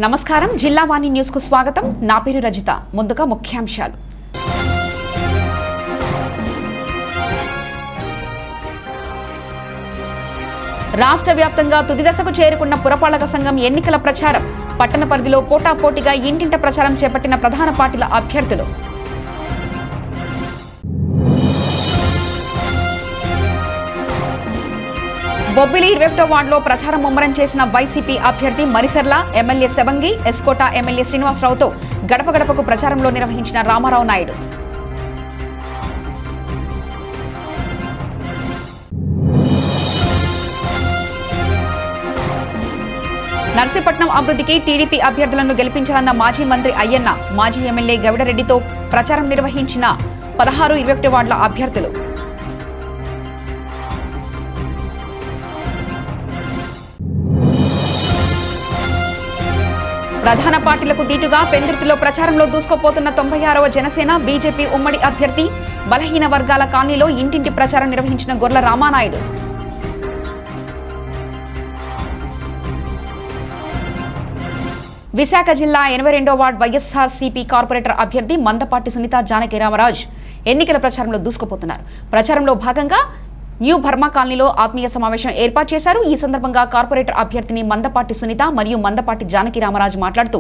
నమస్కారం, జిల్లా వాణి న్యూస్ కు స్వాగతం. నా పేరు రజిత. ముందుగా ముఖ్యాంశాలు. రాష్ట్ర వ్యాప్తంగా తుది దశకు చేరుకున్న పురపాలక సంఘం ఎన్నికల ప్రచారం. పట్టణ పరిధిలో పోటాపోటీగా ఇంటింట ప్రచారం చేపట్టిన ప్రధాన పార్టీల అభ్యర్థులు. బొబ్బిలి 21వ వార్డులో ప్రచారం ముమ్మరం చేసిన వైసీపీ అభ్యర్థి మరిసర్ల, ఎమ్మెల్యే శవంగి, ఎస్కోట ఎమ్మెల్యే శ్రీనివాసరావుతో గడప గడపకు ప్రచారంలో నిర్వహించిన రామారావు నాయుడు. నర్సీపట్నం అభివృద్ధికి టీడీపీ అభ్యర్థులను గెలిపించాలన్న మాజీ మంత్రి అయ్యన్న, మాజీ ఎమ్మెల్యే గవిడరెడ్డితో ప్రచారం నిర్వహించిన 16, 21 వార్డుల అభ్యర్థులు. ప్రధాన పార్టీలకు దీటుగా పెందుర్తిలో ప్రచారంలో దూసుకుపోతున్న 96వ జనసేన బీజేపీ ఉమ్మడి అభ్యర్థి. బలహీన వర్గాల కాలనీలో ఇంటింటి ప్రచారం నిర్వహించిన గొర్ల రామానాయుడు. విశాఖ జిల్లా 82వ వార్డు వైఎస్ఆర్సీపీ కార్పొరేటర్ అభ్యర్థి మందపాటి సునీత జానకి రామరాజ్ ఎన్నికల ప్రచారంలో దూసుకుపోతున్నారు. ప్రచారంలో భాగంగా న్యూ బర్మా కాలనీలో ఆత్మీయ సమావేశం ఏర్పాటు చేశారు. ఈ సందర్భంగా కార్పొరేటర్ అభ్యర్థిని మందపాటి సునీత మరియు మందపాటి జానకి రామరాజు మాట్లాడుతూ,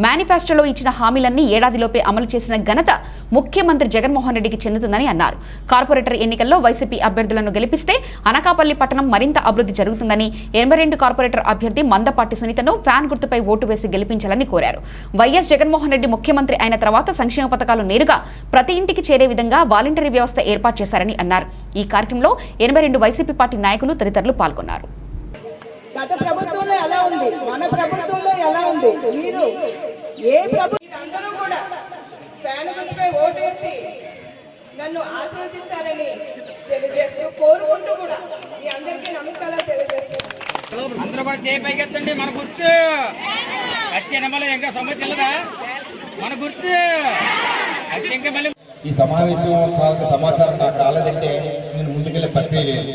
మేనిఫెస్టోలో ఇచ్చిన హామీలన్నీ ఏడాదిలోపే అమలు చేసిన ఘనత ముఖ్యమంత్రి జగన్మోహన్ రెడ్డికి చెందుతుందని అన్నారు. కార్పొరేటర్ ఎన్నికల్లో వైసీపీ అభ్యర్థులను గెలిపిస్తే అనకాపల్లి పట్టణం మరింత అభివృద్ధి జరుగుతుందని, 82 కార్పొరేటర్ అభ్యర్థి మందపాటి సునీతను ఫ్యాన్ గుర్తుపై ఓటు వేసి గెలిపించాలని కోరారు. వైఎస్ జగన్మోహన్ రెడ్డి ముఖ్యమంత్రి అయిన తర్వాత సంక్షేమ పథకాలు నేరుగా ప్రతి ఇంటికి చేరే విధంగా వాలంటరీ వ్యవస్థ ఏర్పాటు చేశారని అన్నారు. ఈ కార్యక్రమంలో 82 వైసీపీ పార్టీ నాయకులు తదితరులు పాల్గొన్నారు. గత ప్రభుత్వంలో ఎలా ఉంది, మన ప్రభుత్వంలో ఎలా ఉంది, మీరు ఏ అందరూ కూడా ఫ్యాన్ గుర్తుపై ఓటేసి నన్ను ఆశీర్వదిస్తారని తెలియజేస్తూ కోరుకుంటూ కూడా మీ అందరికీ నమస్కారాలు తెలియజేస్తున్నాను. అందరూ కూడా చేయి పైకెత్తండి. మన గుర్తు వచ్చే నెమ్మలో ఇంకా సమస్య తెలదా? మన గుర్తు వచ్చి ఇంకా మళ్ళీ ఈ సమావేశం సమాచారం నాకు రాలేదంటే నేను ముందుకెళ్ళే ప్రక్రియ లేదు.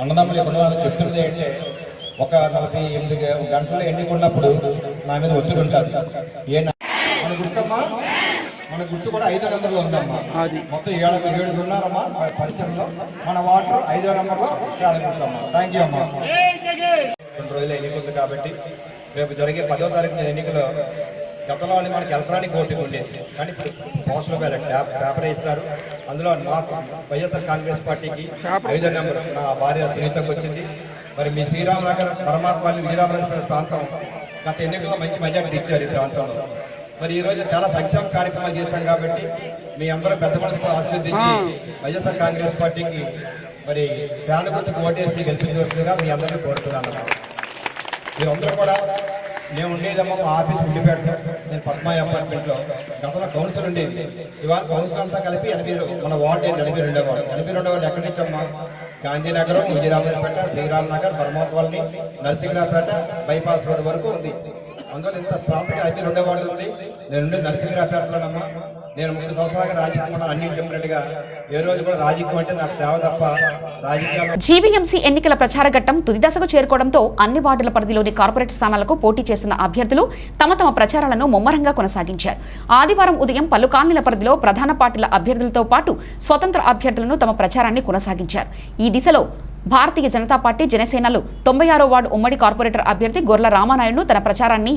అన్నదమ్ములు ఎప్పుడు చెప్తున్నది అంటే, ఒక 48 గంటలు ఎన్నికున్నప్పుడు నా మీద ఒత్తిడి ఉంటుంది. మన గుర్తమ్మా, మన గుర్తు కూడా 5వ నెంబర్లో ఉందమ్మా. మొత్తం 7 ఉన్నారమ్మా పరిశ్రమలో. మన వాటర్ 5వ నెంబర్లో గుర్తమ్మా. థ్యాంక్ యూ అమ్మా. 2 రోజులు ఎన్నిక ఉంది కాబట్టి రేపు జరిగే 10వ తారీఖు ఎన్నికలో గతంలో మనకి ఎలక్ట్రానిక్ ఓటింగ్ ఉండేది, కానీ ఇప్పుడు పోస్టల్ బ్యాలెట్ పేపర్ ఇస్తారు. అందులో నాకు వైఎస్ఆర్ కాంగ్రెస్ పార్టీకి 5వ నెంబర్ నా భార్య సునీతకు వచ్చింది. మరి మీ శ్రీరామనగర్ పరమాత్మని వీరామనగర్ ప్రాంతం గత ఎన్నికల్లో మంచి మెజారిటీ ఇచ్చారు ఈ ప్రాంతంలో. మరి ఈరోజు చాలా సంక్షేమ కార్యక్రమాలు చేశాం కాబట్టి మీ అందరూ పెద్ద మనసుతో ఆశీర్వదించి వైఎస్ఆర్ కాంగ్రెస్ పార్టీకి మరి ఫ్యాన్ గుర్తుకు ఓటేసి గెలిపించవలసిందిగా మీ అందరినీ కోరుతున్నాను. మీరందరూ కూడా, నేను ఉండేదమ్మా మా ఆఫీస్ ఉండిపేటలో, నేను పద్మాయి అపార్ట్మెంట్లో. గతంలో కౌన్సిల్ ఉండేది, ఇవాళ కౌన్సిల్ అంతా కలిపి 80 మన వార్డు 82వ వార్డు. 82వ వార్డు ఎక్కడి నుంచి అమ్మా? గాంధీనగరం, విజయరామపేట, శ్రీరామనగర్, బర్మాకాలనీ, నరసింహరావుపేట బైపాస్ రోడ్డు వరకు ఉంది. అందువల్ల ఇంత ప్రాంతంగా 82వ వార్డు ఉంది. నేను ఉండే నరసింహరావుపేటలోనమ్మా. నేను 3 సంవత్సరాలుగా రాజకీయం అన్ని చెప్పినట్టుగా ఏ రోజు కూడా రాజకీయం అంటే నాకు సేవ తప్ప రాజకీయాలు. జీవీఎంసీ ఎన్నికల ప్రచార ఘట్టం తుది దశకు చేరుకోవడంతో అన్ని వార్డుల పరిధిలోని కార్పొరేట్ స్థానాలకు పోటీ చేస్తున్న అభ్యర్థులు తమ ప్రచారాలను ముమ్మరంగా కొనసాగించారు. ఆదివారం ఉదయం పలు కాలనీల పరిధిలో ప్రధాన పార్టీల అభ్యర్థులతో పాటు స్వతంత్ర అభ్యర్థులను తమ ప్రచారాన్ని కొనసాగించారు. ఈ దిశలో భారతీయ జనతా పార్టీ జనసేనలు 96వ వార్డు ఉమ్మడి కార్పొరేటర్ అభ్యర్థి గొర్ల రామానాయుడును తన ప్రచారాన్ని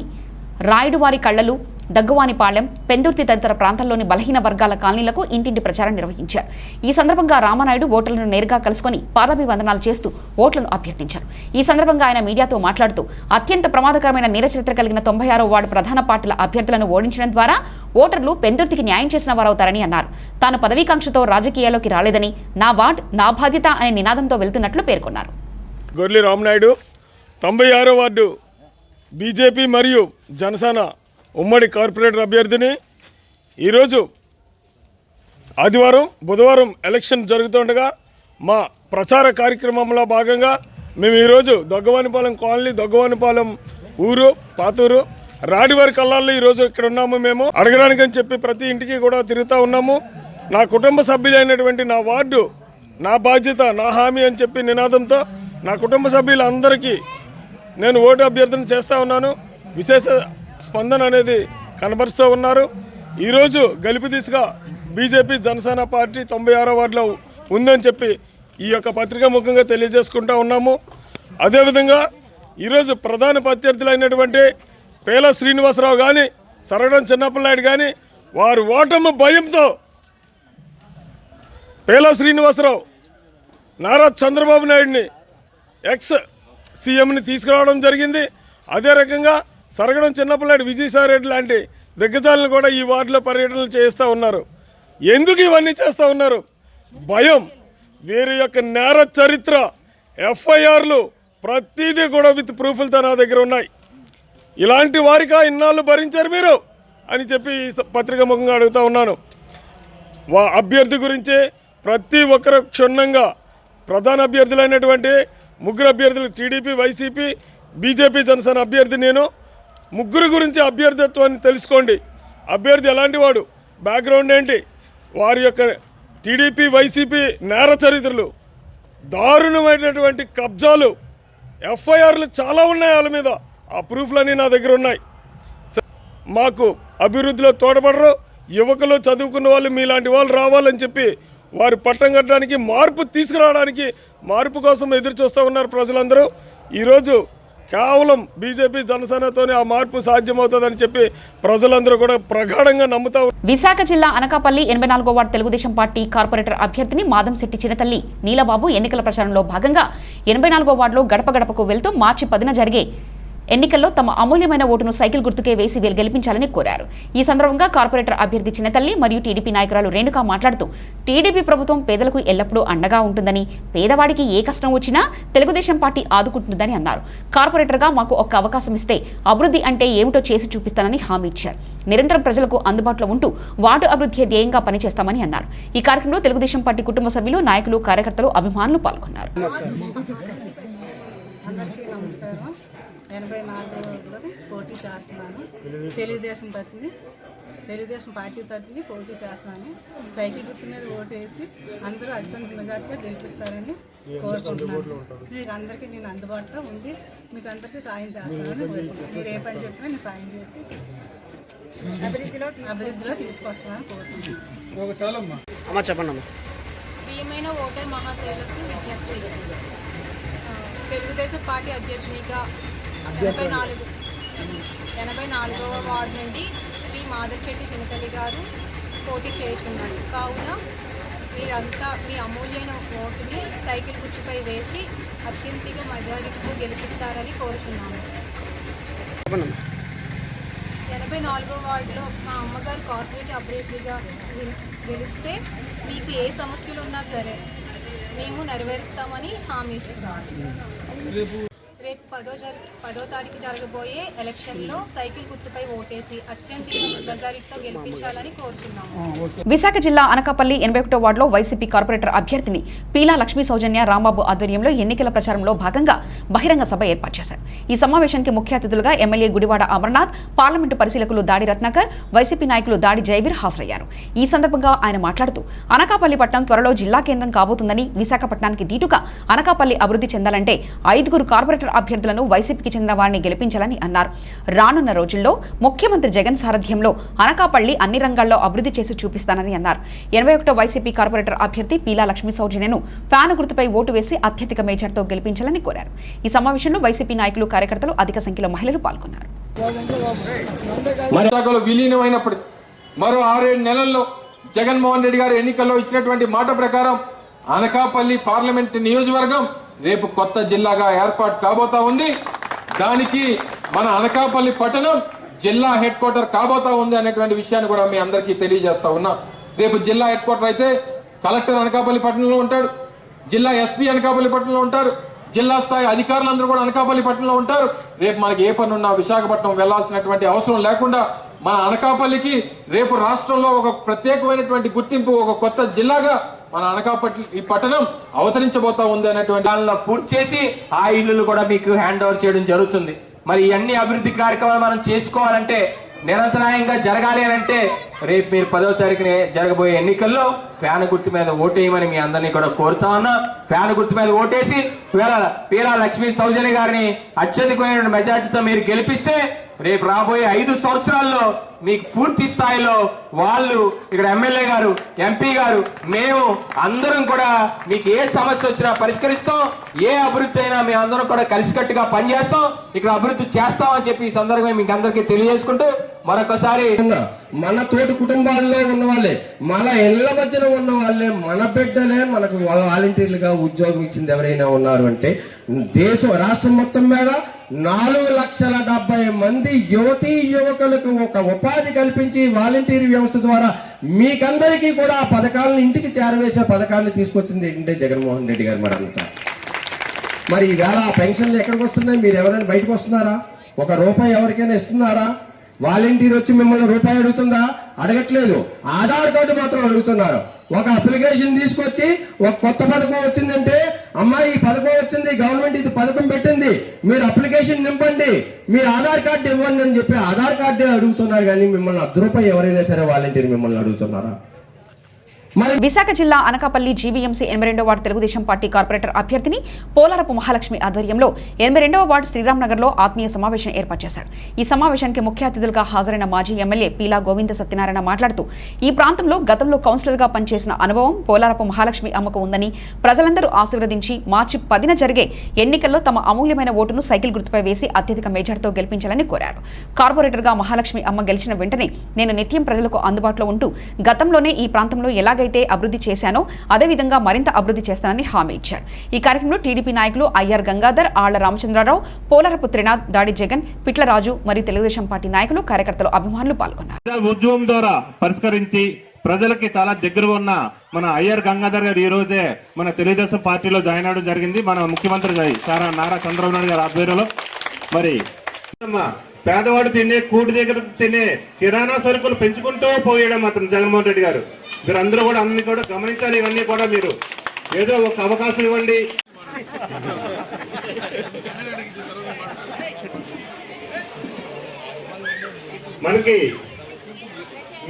రాయుడువారి కళ్లలు, దగ్గువానిపాలెం, పెందుర్తి తదితర ప్రాంతాల్లోని బలహీన వర్గాల కాలనీలకు ఇంటింటి ప్రచారం నిర్వహించారు. ఈ సందర్భంగా రామానాయుడు ఓటర్లను నేరుగా కలుసుకుని పాదాభివందనాలు చేస్తూ ఓట్లను అభ్యర్థించారు. ఈ సందర్భంగా ఆయన మీడియాతో మాట్లాడుతూ, అత్యంత ప్రమాదకరమైన నేర చరిత్ర కలిగిన 96వ వార్డు ప్రధాన పార్టీల అభ్యర్థులను ఓడించడం ద్వారా ఓటర్లు పెందుర్తికి న్యాయం చేసిన వారవుతారని అన్నారు. తాను పదవీకాంక్షతో రాజకీయాల్లోకి రాలేదని, నా వార్డ్ నా బాధ్యత అనే నినాదంతో వెళ్తున్నట్లు పేర్కొన్నారు. గొర్లి రామనాయుడు 96వ వార్డు బీజేపీ మరియు జనసేన ఉమ్మడి కార్పొరేటర్ అభ్యర్థిని. ఈరోజు ఆదివారం, బుధవారం ఎలక్షన్ జరుగుతుండగా మా ప్రచార కార్యక్రమంలో భాగంగా మేము ఈరోజు దగ్గవానిపాలెం కాలనీ, దగ్గవానిపాలెం ఊరు, పాతూరు, రాడివారి కళ్ళాల్లో ఈరోజు ఇక్కడ ఉన్నాము. మేము అడగడానికని చెప్పి ప్రతి ఇంటికి కూడా తిరుగుతూ ఉన్నాము. నా కుటుంబ సభ్యులైనటువంటి నా వార్డు నా బాధ్యత, నా హామీ అని చెప్పి నినాదంతో నా కుటుంబ సభ్యులందరికీ నేను ఓటు అభ్యర్థన చేస్తూ ఉన్నాను. విశేష స్పందన అనేది కనబరుస్తూ ఉన్నారు. ఈరోజు గెలుపు దిశగా బీజేపీ జనసేన పార్టీ 96వ వార్డులో ఉందని చెప్పి ఈ యొక్క పత్రికా ముఖంగా తెలియజేసుకుంటూ ఉన్నాము. అదేవిధంగా ఈరోజు ప్రధాన ప్రత్యర్థులైనటువంటి పేల శ్రీనివాసరావు కానీ సరగడం చిన్నప్పలనాయుడు కానీ వారు ఓటమి భయంతో పేల శ్రీనివాసరావు నారా చంద్రబాబు నాయుడిని ఎక్స్ సీఎంని తీసుకురావడం జరిగింది. అదే రకంగా సరగడం చిన్నప్పలనాయుడు విజయసాయిరెడ్డి లాంటి దిగ్గజాలను కూడా ఈ వార్డులో పర్యటనలు చేస్తూ ఉన్నారు. ఎందుకు ఇవన్నీ చేస్తూ ఉన్నారు? భయం. వీరి యొక్క నేర చరిత్ర, ఎఫ్ఐఆర్లు ప్రతిదీ కూడా విత్ ప్రూఫ్లతో నా దగ్గర ఉన్నాయి. ఇలాంటి వారికా ఇన్నాళ్ళు భరించారు మీరు అని చెప్పి ఈ పత్రిక ముఖంగా అడుగుతూ ఉన్నాను. అభ్యర్థి గురించి ప్రతి ఒక్కరు క్షుణ్ణంగా ప్రధాన అభ్యర్థులైనటువంటి ముగ్గురు అభ్యర్థులు టీడీపీ, వైసీపీ, బీజేపీ, జనసేన అభ్యర్థి నేను. ముగ్గురు గురించి అభ్యర్థిత్వాన్ని తెలుసుకోండి. అభ్యర్థి ఎలాంటి వాడు, బ్యాక్గ్రౌండ్ ఏంటి, వారి యొక్క టీడీపీ, వైసీపీ నేర చరిత్రలు, దారుణమైనటువంటి కబ్జాలు, ఎఫ్ఐఆర్లు చాలా ఉన్నాయి వాళ్ళ మీద. ఆ ప్రూఫ్లన్నీ నా దగ్గర ఉన్నాయి. మాకు అభివృద్ధిలో తోడ్పడరు. యువకులు, చదువుకున్న వాళ్ళు మీలాంటి వాళ్ళు రావాలని చెప్పి వారు పట్టం కట్టడానికి, మార్పు తీసుకురావడానికి, మార్పు కోసం ఎదురు చూస్తూ ఉన్నారు ప్రజలందరూ. ఈరోజు కేవలం బీజేపీ, జనసేనతోనే ఆ మార్పు సాధ్యమవుతుందని చెప్పి ప్రజలందరూ కూడా ప్రగాఢంగా నమ్ముతా. విశాఖ జిల్లా అనకాపల్లి 84వ వార్డు తెలుగుదేశం పార్టీ కార్పొరేటర్ అభ్యర్థిని మాదంశెట్టి చిన్నతల్లి నీలబాబు ఎన్నికల ప్రచారంలో భాగంగా 84వ వార్డులో గడప గడపకు వెళ్తూ మార్చి 10న జరిగే ఎన్నికల్లో తమ అమూల్యమైన ఓటును సైకిల్ గుర్తుకే వేసి గెలిపించాలని కోరారు. ఈ సందర్భంగా కార్పొరేటర్ అభ్యర్థి చిన్నతల్లి మరియు టీడీపీ నాయకురాలు రేణుక మాట్లాడుతూ టీడీపీ ప్రభుత్వం పేదలకు ఎల్లప్పుడూ అండగా ఉంటుందని, పేదవాడికి ఏ కష్టం వచ్చినా తెలుగుదేశం పార్టీ ఆదుకుంటుందని అన్నారు. కార్పొరేటర్గా మాకు ఒక్క అవకాశం ఇస్తే అభివృద్ధి అంటే ఏమిటో చేసి చూపిస్తానని హామీ ఇచ్చారు. నిరంతరం ప్రజలకు అందుబాటులో ఉంటూ వార్డు అభివృద్ధి ధ్యేయంగా పనిచేస్తామని అన్నారు. ఈ కార్యక్రమంలో తెలుగుదేశం పార్టీ కుటుంబ సభ్యులు, నాయకులు, కార్యకర్తలు, అభిమానులు పాల్గొన్నారు. 84లో పోటీ చేస్తున్నాను. తెలుగుదేశం పార్టీ తరఫుని పోటీ చేస్తున్నాను. సైకిల్ గుర్తు మీద ఓటు వేసి అందరూ అత్యంత మెజార్టీగా గెలిపిస్తారని కోరుకుంటున్నాను. మీకు అందరికీ నేను అందుబాటులో ఉండి మీకు అందరికీ సాయం చేస్తానని కోరుకుంటున్నాను. మీరు ఏ పని చెప్పినా నేను సాయం చేసి అభివృద్ధిలో తీసుకొస్తానని కోరుకుంటున్నాను. చెప్పండి. ప్రియమైన ఓటర్ మహాశయులకు విజ్ఞప్తి. తెలుగుదేశం పార్టీ అభ్యర్థినిగా 84వ వార్డు నుండి శ్రీ మాదంశెట్టి చిన్నతల్లి గారు పోటీ చేస్తున్నారు. కావున మీరంతా మీ అమూల్యమైన ఓటుని సైకిల్ గుర్తుపై వేసి అత్యంత మెజారిటీతో గెలిపిస్తారని కోరుచున్నాను. 84వ వార్డులో మా అమ్మగారు కార్పొరేట్ అభ్యర్థిగా గెలిస్తే మీకు ఏ సమస్యలు ఉన్నా సరే మేము నెరవేరుస్తామని హామీ ఇస్తున్నాము. రేపు 10వ తారీఖు జరగబోయే ఎలక్షన్లో సైకిల్ గుర్తుపై ఓటేసి అత్యంత మెజారిటీతో గెలిపించాలని కోరుతున్నాము. విశాఖ జిల్లా అనకాపల్లి 81వ వార్డులో వైసీపీ కార్పొరేటర్ అభ్యర్థిని పీలా లక్ష్మీ సౌజన్య రాంబాబు ఆధ్వర్యంలో ఎన్నికల ప్రచారంలో భాగంగా బహిరంగ సభ ఏర్పాటు చేశారు. ఈ సమావేశానికి ముఖ్య అతిథులుగా ఎమ్మెల్యే గుడివాడ అమర్నాథ్, పార్లమెంటు పరిశీలకులు దాడి రత్నాకర్, వైసీపీ నాయకులు దాడి జయవీర్ హాజరయ్యారు. ఈ సందర్భంగా ఆయన మాట్లాడుతూ అనకాపల్లి పట్టణం త్వరలో జిల్లా కేంద్రం కాబోతుందని, విశాఖపట్నానికి దీటుగా అనకాపల్లి అభివృద్ధి చెందాలంటే 5 కార్పొరేటర్ అభ్యర్థులను వైసీపీకి చెందిన వారిని గెలిపించాలని అన్నారు. రానున్న రోజుల్లో ముఖ్యమంత్రి జగన్ సారథ్యంలో అనకాపల్లి అన్ని రంగాల్లో అభివృద్ధి చేసి చూపిస్తానని అన్నారు. 81వ వైసీపీ కార్పొరేటర్ అభ్యర్థి పీలా లక్ష్మీ సౌజన్యను ఫ్యాన్ గుర్తుపై ఓటు వేసి అత్యధిక మేజర్తో గెలిపించాలని కోరారు. ఈ సమావేశంలో వైసీపీ నాయకులు, కార్యకర్తలు, అధిక సంఖ్యలో మహిళలు పాల్గొన్నారు. విలీనమైనప్పుడు మరో 6-7 నెలల్లో జగన్మోహన్ రెడ్డి గారు ఎన్నికల్లో ఇచ్చినటువంటి మాట ప్రకారం అనకాపల్లి పార్లమెంట్ నియోజకవర్గం రేపు కొత్త జిల్లాగా ఏర్పాటు కాబోతా ఉంది. దానికి మన అనకాపల్లి పట్టణం జిల్లా హెడ్ క్వార్టర్ కాబోతా ఉంది అనేటువంటి విషయాన్ని కూడా మీ అందరికీ తెలియజేస్తా ఉన్నా. రేపు జిల్లా హెడ్ క్వార్టర్ అయితే కలెక్టర్ అనకాపల్లి పట్టణంలో ఉంటాడు, జిల్లా ఎస్పీ అనకాపల్లి పట్టణంలో ఉంటారు, జిల్లా స్థాయి అధికారులందరూ కూడా అనకాపల్లి పట్టణంలో ఉంటారు. రేపు మనకి ఏ పని ఉన్నా విశాఖపట్నం వెళ్లాల్సినటువంటి అవసరం లేకుండా మన అనకాపల్లికి రేపు రాష్ట్రంలో ఒక ప్రత్యేకమైనటువంటి గుర్తింపు, ఒక కొత్త జిల్లాగా మన అనకాపల్లి ఈ పట్టణం అవతరించబోతా ఉంది అనేటువంటి పూర్తి చేసి ఆ ఇల్లు కూడా మీకు హ్యాండ్ ఓవర్ చేయడం జరుగుతుంది. మరి ఇవన్నీ అభివృద్ధి కార్యక్రమాలు మనం చేసుకోవాలంటే నిరంతరాయంగా జరగాలి అని అంటే రేపు మీరు 10వ తారీఖున జరగబోయే ఎన్నికల్లో ఫ్యాన్ గుర్తు మీద ఓటేయమని మీ అందరినీ కూడా కోరుతా ఉన్నా. ఫ్యాన్ గుర్తు మీద ఓటేసి పీలా లక్ష్మీ సౌజన్య గారిని అత్యధికమైన మెజార్టీతో మీరు గెలిపిస్తే రేపు రాబోయే 5 సంవత్సరాల్లో మీకు పూర్తి స్థాయిలో వాళ్ళు ఇక్కడ ఎమ్మెల్యే గారు, ఎంపీ గారు, మేము అందరం కూడా మీకు ఏ సమస్య వచ్చినా పరిష్కరిస్తాం. ఏ అభివృద్ధి అయినా మేము అందరం కూడా కలిసికట్టుగా పనిచేస్తాం, ఇక్కడ అభివృద్ధి చేస్తాం అని చెప్పి ఈ సందర్భంగా మీకు అందరికీ తెలియజేసుకుంటూ మరొకసారి మన తోటి కుటుంబాల్లో ఉన్న వాళ్ళే, మన ఇళ్ల మధ్యన ఉన్న వాళ్ళే, మన బిడ్డలే మనకు వాలంటీర్లుగా ఉద్యోగం ఇచ్చింది ఎవరైనా ఉన్నారు అంటే రాష్ట్రం మొత్తం మీద 4,70,000 మంది యువతీ యువకులకు ఒక ఉపాధి కల్పించి వాలంటీర్ వ్యవస్థ ద్వారా మీకందరికీ కూడా ఆ పథకాలను ఇంటికి చేరవేసే పథకాన్ని తీసుకొచ్చింది ఏంటంటే జగన్మోహన్ రెడ్డి గారు. మరి ఈవేళ ఆ పెన్షన్లు ఎక్కడికి వస్తున్నాయి? మీరు ఎవరైనా బయటకు వస్తున్నారా? ₹1 ఎవరికైనా ఇస్తున్నారా? వాలంటీర్ వచ్చి మిమ్మల్ని రూపాయి అడుగుతుందా? అడగట్లేదు. ఆధార్ కార్డు మాత్రం అడుగుతున్నారు. ఒక అప్లికేషన్ తీసుకొచ్చి ఒక కొత్త పథకం వచ్చిందంటే, అమ్మా ఈ పథకం వచ్చింది, గవర్నమెంట్ ఇది పథకం పెట్టింది, మీరు అప్లికేషన్ నింపండి, మీరు ఆధార్ కార్డు ఇవ్వండి అని చెప్పి ఆధార్ కార్డే అడుగుతున్నారు. కానీ మిమ్మల్ని ₹1 ఎవరైనా సరే వాలంటీర్ మిమ్మల్ని అడుగుతున్నారా? విశాఖ జిల్లా అనకాపల్లి జీవీఎంసీ 82వ వార్డు తెలుగుదేశం పార్టీ కార్పొరేటర్ అభ్యర్థిని పోలారపు మహాలక్ష్మి ఆధ్వర్యంలో 82వ వార్డు శ్రీరామ్నగర్లో ఆత్మీయ సమావేశం ఏర్పాటు చేశారు. ఈ సమావేశానికి ముఖ్య అతిథులుగా హాజరైన మాజీ ఎమ్మెల్యే పీలా గోవింద సత్యనారాయణ మాట్లాడుతూ ఈ ప్రాంతంలో గతంలో కౌన్సిలర్గా పనిచేసిన అనుభవం పోలారపు మహాలక్ష్మి అమ్మకు ఉందని, ప్రజలందరూ ఆశీర్వదించి మార్చి 10న జరిగే ఎన్నికల్లో తమ అమూల్యమైన ఓటును సైకిల్ గుర్తుపై వేసి అత్యధిక మేజార్టీతో గెలిపించాలని కోరారు. కార్పొరేటర్గా మహాలక్ష్మి అమ్మ గెలిచిన వెంటనే నేను నిత్యం ప్రజలకు అందుబాటులో ఉంటూ గతంలోనే ఈ ప్రాంతంలో ఎలాగైతే అభివృద్ధి చేశానో అదేవిధంగా మరింత అభివృద్ధి చేస్తానని హామీ ఇచ్చారు. ఈ కార్యక్రమంలో టీడీపీ నాయకులు అయ్యర్ గంగాధర్, ఆళ్ల రామచంద్రరావు, పోలారపు త్రినాథ్, దాడి జగన్, పిట్లరాజు మరియు తెలుగుదేశం పార్టీ నాయకులు, కార్యకర్తలు, అభిమానులు పాల్గొన్నారు. ఉద్యమం ద్వారా పరిష్కరించి ప్రజలకి చాలా దగ్గరగా ఉన్న మన అయ్యర్ గంగాధర్ గారు ఈ రోజే మన తెలుగుదేశం పార్టీలో జాయిన్ అవడం జరిగింది. మన ముఖ్యమంత్రి నారా చంద్రబాబు నాయుడు గారి ఆధ్వర్యంలో. మరి పేదవాడు తినే కూటి దగ్గర తినే కిరాణా సరుకులు పెంచుకుంటూ పోయడం మాత్రం జగన్మోహన్ రెడ్డి గారు. మీరు అందరూ కూడా అన్ని కూడా గమనించాలి. ఇవన్నీ కూడా మీరు ఏదో ఒక అవకాశం ఇవ్వండి. మనకి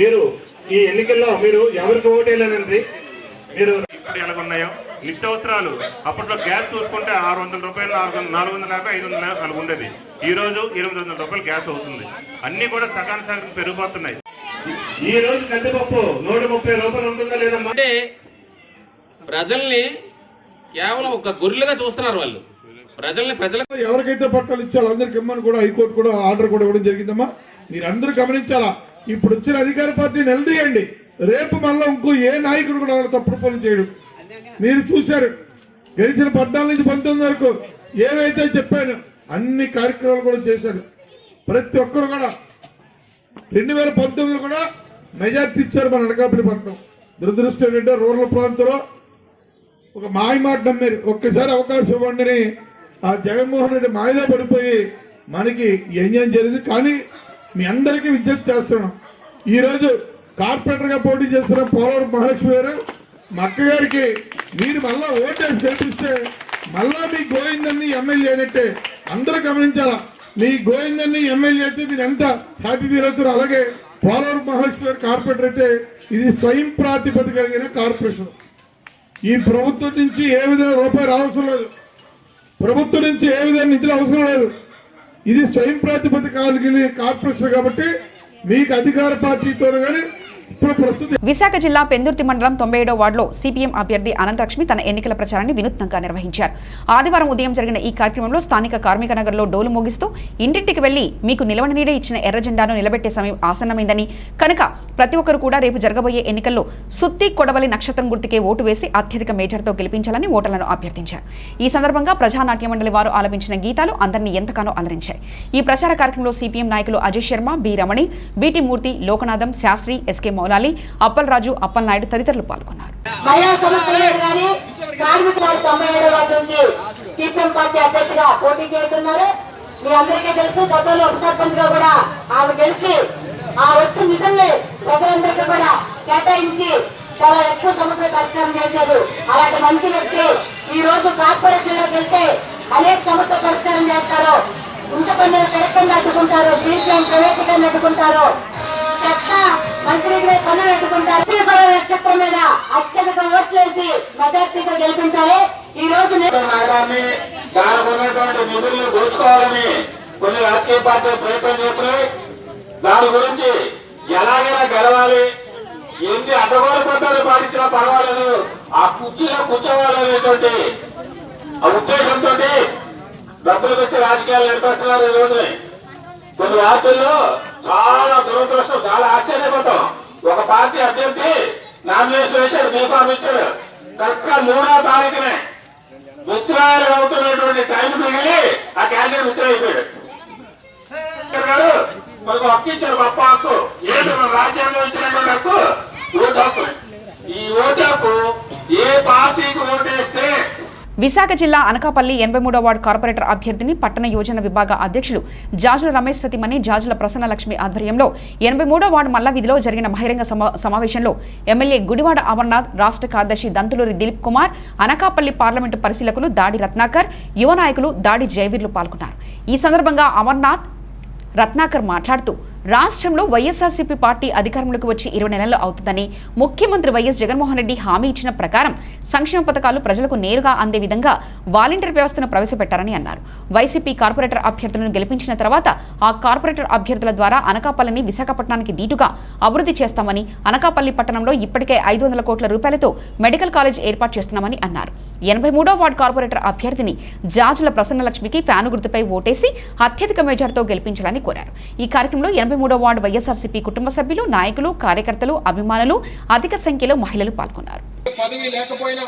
మీరు ఈ ఎన్నికల్లో మీరు ఎవరికి ఓటేయాలనేది మీరు ఇక్కడ ఎలాగున్నాయో నిత్యావసరాలు అప్పట్లో గ్యాస్ చూసుకుంటే ₹600, 450, 500 అలా ఉండేది. ఈ రోజు ₹800 గ్యాస్ అవుతుంది. అన్ని కూడా సగం పెరిగిపోతున్నాయి. ఈ రోజు కందిపప్పు ₹130 ఉంటుందా లేదా అంటే ప్రజల్ని కేవలం ఒక గొర్రెలుగా చూస్తున్నారు వాళ్ళు. ప్రజలకు ఎవరికైతే పట్టాలు ఇచ్చారో అందరికి ఇమ్మని కూడా హైకోర్టు కూడా ఆర్డర్ కూడా ఇవ్వడం జరిగిందమ్మా. మీరు అందరూ గమనించాలా. ఇప్పుడు వచ్చిన అధికార పార్టీని నిలదీయండి. రేపు మళ్ళీ ఇంకో ఏ నాయకుడు కూడా తప్పుడు పనులు చేయడు. మీరు చూశారు గెలిచిన 14 నుంచి 19 వరకు ఏవైతే చెప్పాను అన్ని కార్యక్రమాలు కూడా చేశారు. ప్రతి ఒక్కరు కూడా 2019 కూడా మెజార్టీ ఇచ్చారు మన అనకాపల్లి పట్టణం. దురదృష్టం ఏంటంటే రూరల్ ప్రాంతంలో ఒక మాయ మాట నమ్మారు. ఒక్కసారి అవకాశం ఇవ్వండి అని ఆ జగన్మోహన్ రెడ్డి మాయలో పడిపోయి మనకి ఎంజాయ్ జరిగింది. కానీ మీ అందరికీ విజ్ఞప్తి చేస్తున్నాం, ఈ రోజు కార్పొరేటర్ గా పోటీ చేస్తున్న పోలవరం మహాలక్ష్మి గారు మా అక్కగారికి మీరు మళ్ళా ఓటేసి గెలిపిస్తే మళ్ళా మీ గోవిందన్ని ఎమ్మెల్యే అయినట్టే. అందరూ గమనించాలా. మీ గోవిందన్ని ఎమ్మెల్యే అయితే మీరు ఎంత హ్యాపీ ఫీల్ అవుతారు. అలాగే పోలవరం మహాలక్ష్మి గారు కార్పొరేటర్ అయితే ఇది స్వయం ప్రాతిపదిక కలిగిన కార్పొరేషన్. ఈ ప్రభుత్వం నుంచి ఏ విధంగా రూపాయి రావసరం లేదు. ప్రభుత్వం నుంచి ఏ విధంగా నిధులు అవసరం లేదు. ఇది స్వయం ప్రాతిపదిక కలిగిన కార్పొరేషన్ కాబట్టి మీకు అధికార పార్టీతో కానీ విశాఖ జిల్లా పెందుర్తి మండలం 97వ వార్డులో సిపిఎం అభ్యర్థి అనంతలక్ష్మి తన ఎన్నికల ప్రచారాన్ని వినూత్నంగా నిర్వహించారు. ఆదివారం ఉదయం జరిగిన ఈ కార్యక్రమంలో స్థానిక కార్మిక నగర్లో డోలు మోగిస్తూ ఇంటింటికి వెళ్లి మీకు నిలవన నీడే ఇచ్చిన ఎర్ర జెండాను నిలబెట్టే సమయం ఆసన్నమైందని, కనుక ప్రతి ఒక్కరు కూడా రేపు జరగబోయే ఎన్నికల్లో సుత్తి కొడవలి నక్షత్రం గుర్తుకే ఓటు వేసి అత్యధిక మేజర్తో గెలిపించాలని ఓటర్లను అభ్యర్థించారు. ఈ సందర్భంగా ప్రజానాట్య మండలి వారు ఆలపించిన గీతాలు అందరినీ ఎంతగానో అలరించాయి. ఈ ప్రచార కార్యక్రమంలో సిపిఎం నాయకులు అజయ్ శర్మ, బి రమణి, బిటి మూర్తి, లోకనాథం, శాస్త్రి, ఎస్కే మౌలాలి, అప్పల్ రాజు, అప్పల్ నాయుడు తదితరులు పాల్గొన్నారు. మీ అందరికీ తెలుసు, గతంలో ఉప సర్పంచ్ గా కూడా ఆమె గెలిచి ఆ వచ్చిన నిధుల్ని ప్రజలందరికీ కూడా కేటాయించి చాలా ఎక్కువ సమస్యలు పరిష్కారం చేశారు. అలాంటి మంచి వ్యక్తి ఈ రోజు కార్పొరేషన్ లో గెలిస్తే అనేక సమస్యలు పరిష్కారం చేస్తారు. గుంట పన్నులు పెరగకుండా అడ్డుకుంటారు, స్టీల్ ప్లాంట్ ప్రైవేటీకరణ అడ్డుకుంటారు, చెత్త మంత్రి పన్నులు అడ్డుకుంటారు. నక్షత్రం మీద అత్యధిక ఓట్లేసి మెజార్టీగా గెలిపించాలి. ఈ రోజు నగరాన్ని దానికి ఉన్నటువంటి నిధులను దోచుకోవాలని కొన్ని రాజకీయ పార్టీలు ప్రయత్నం చేస్తున్నాయి. దాని గురించి ఎలాగైనా గెలవాలి, ఎన్ని అడ్డగోలు పద్ధతులు పాటించినా పర్వాలేదు, ఆ కుర్చీలో కూర్చోవాలనేటువంటి ఉద్దేశంతో డబ్బులు పెట్టి రాజకీయాలు నడిపేస్తున్నారు. ఈ రోజుని కొన్ని వార్తల్లో చాలా దురదృష్టం, చాలా ఆశ్చర్యపోతాం. ఒక పార్టీ అభ్యర్థి నామినేషన్ వేశాడు, బీఫామ్ ఇచ్చాడు, కరెక్ట్ గా 3వ తారీఖునే విత్డ్రాయల్ అవుతున్నటువంటి టైం మిగిలి ఆ క్యాండిడేట్ విత్డ్రా అయిపోయాడు. గారు మనకు హక్కు ఇచ్చారు, గొప్ప హక్కు ఏంటి, మన రాజ్యాంగం ఇచ్చినటువంటి హక్కు, ఓటు హక్కు. ఈ ఓటు హక్కు ఏ పార్టీకి ఓటేస్తే. విశాఖ జిల్లా అనకాపల్లి 83వ వార్డు కార్పొరేటర్ అభ్యర్థిని పట్టణ యోజన విభాగ అధ్యక్షులు జాజుల రమేష్ సతీమణి జాజుల ప్రసన్నలక్ష్మి ఆధ్వర్యంలో 83వ వార్డు మల్లవీధిలో జరిగిన బహిరంగ సమావేశంలో ఎమ్మెల్యే గుడివాడ అమర్నాథ్, రాష్ట్ర కార్యదర్శి దంతులూరి దిలీప్ కుమార్, అనకాపల్లి పార్లమెంటు పరిశీలకులు దాడి రత్నాకర్, యువ నాయకులు దాడి జయవీర్లు పాల్గొన్నారు. ఈ సందర్భంగా అమర్నాథ్, రత్నాకర్ మాట్లాడుతూ రాష్ట్రంలో వైఎస్ఆర్సీపీ పార్టీ అధికారంలోకి వచ్చి 20 నెలలు అవుతుందని, ముఖ్యమంత్రి వైఎస్ జగన్మోహన్ రెడ్డి హామీ ఇచ్చిన ప్రకారం సంక్షేమ పథకాలు ప్రజలకు నేరుగా అందే విధంగా వాలంటీర్ వ్యవస్థను ప్రవేశపెట్టారని అన్నారు. వైసీపీ కార్పొరేటర్ అభ్యర్థులను గెలిపించిన తర్వాత ఆ కార్పొరేటర్ అభ్యర్థుల ద్వారా అనకాపల్లిని విశాఖపట్నానికి దీటుగా అభివృద్ధి చేస్తామని, అనకాపల్లి పట్టణంలో ఇప్పటికే 500 కోట్ల రూపాయలతో మెడికల్ కాలేజ్ ఏర్పాటు చేస్తున్నామని అన్నారు. 83వ వార్డు కార్పొరేటర్ అభ్యర్థిని జాజుల ప్రసన్నలక్ష్మికి ఫ్యాను గుర్తుపై ఓటేసి అత్యధిక మెజార్టీతో గెలిపించాలని కోరారు. ఈ కార్యక్రమంలో 83వ వార్డు వైఎస్ఆర్సీపీ కుటుంబ సభ్యులు, నాయకులు, కార్యకర్తలు, అభిమానులు, అధిక సంఖ్యలో మహిళలు పాల్గొన్నారు. పదవి లేకపోయినా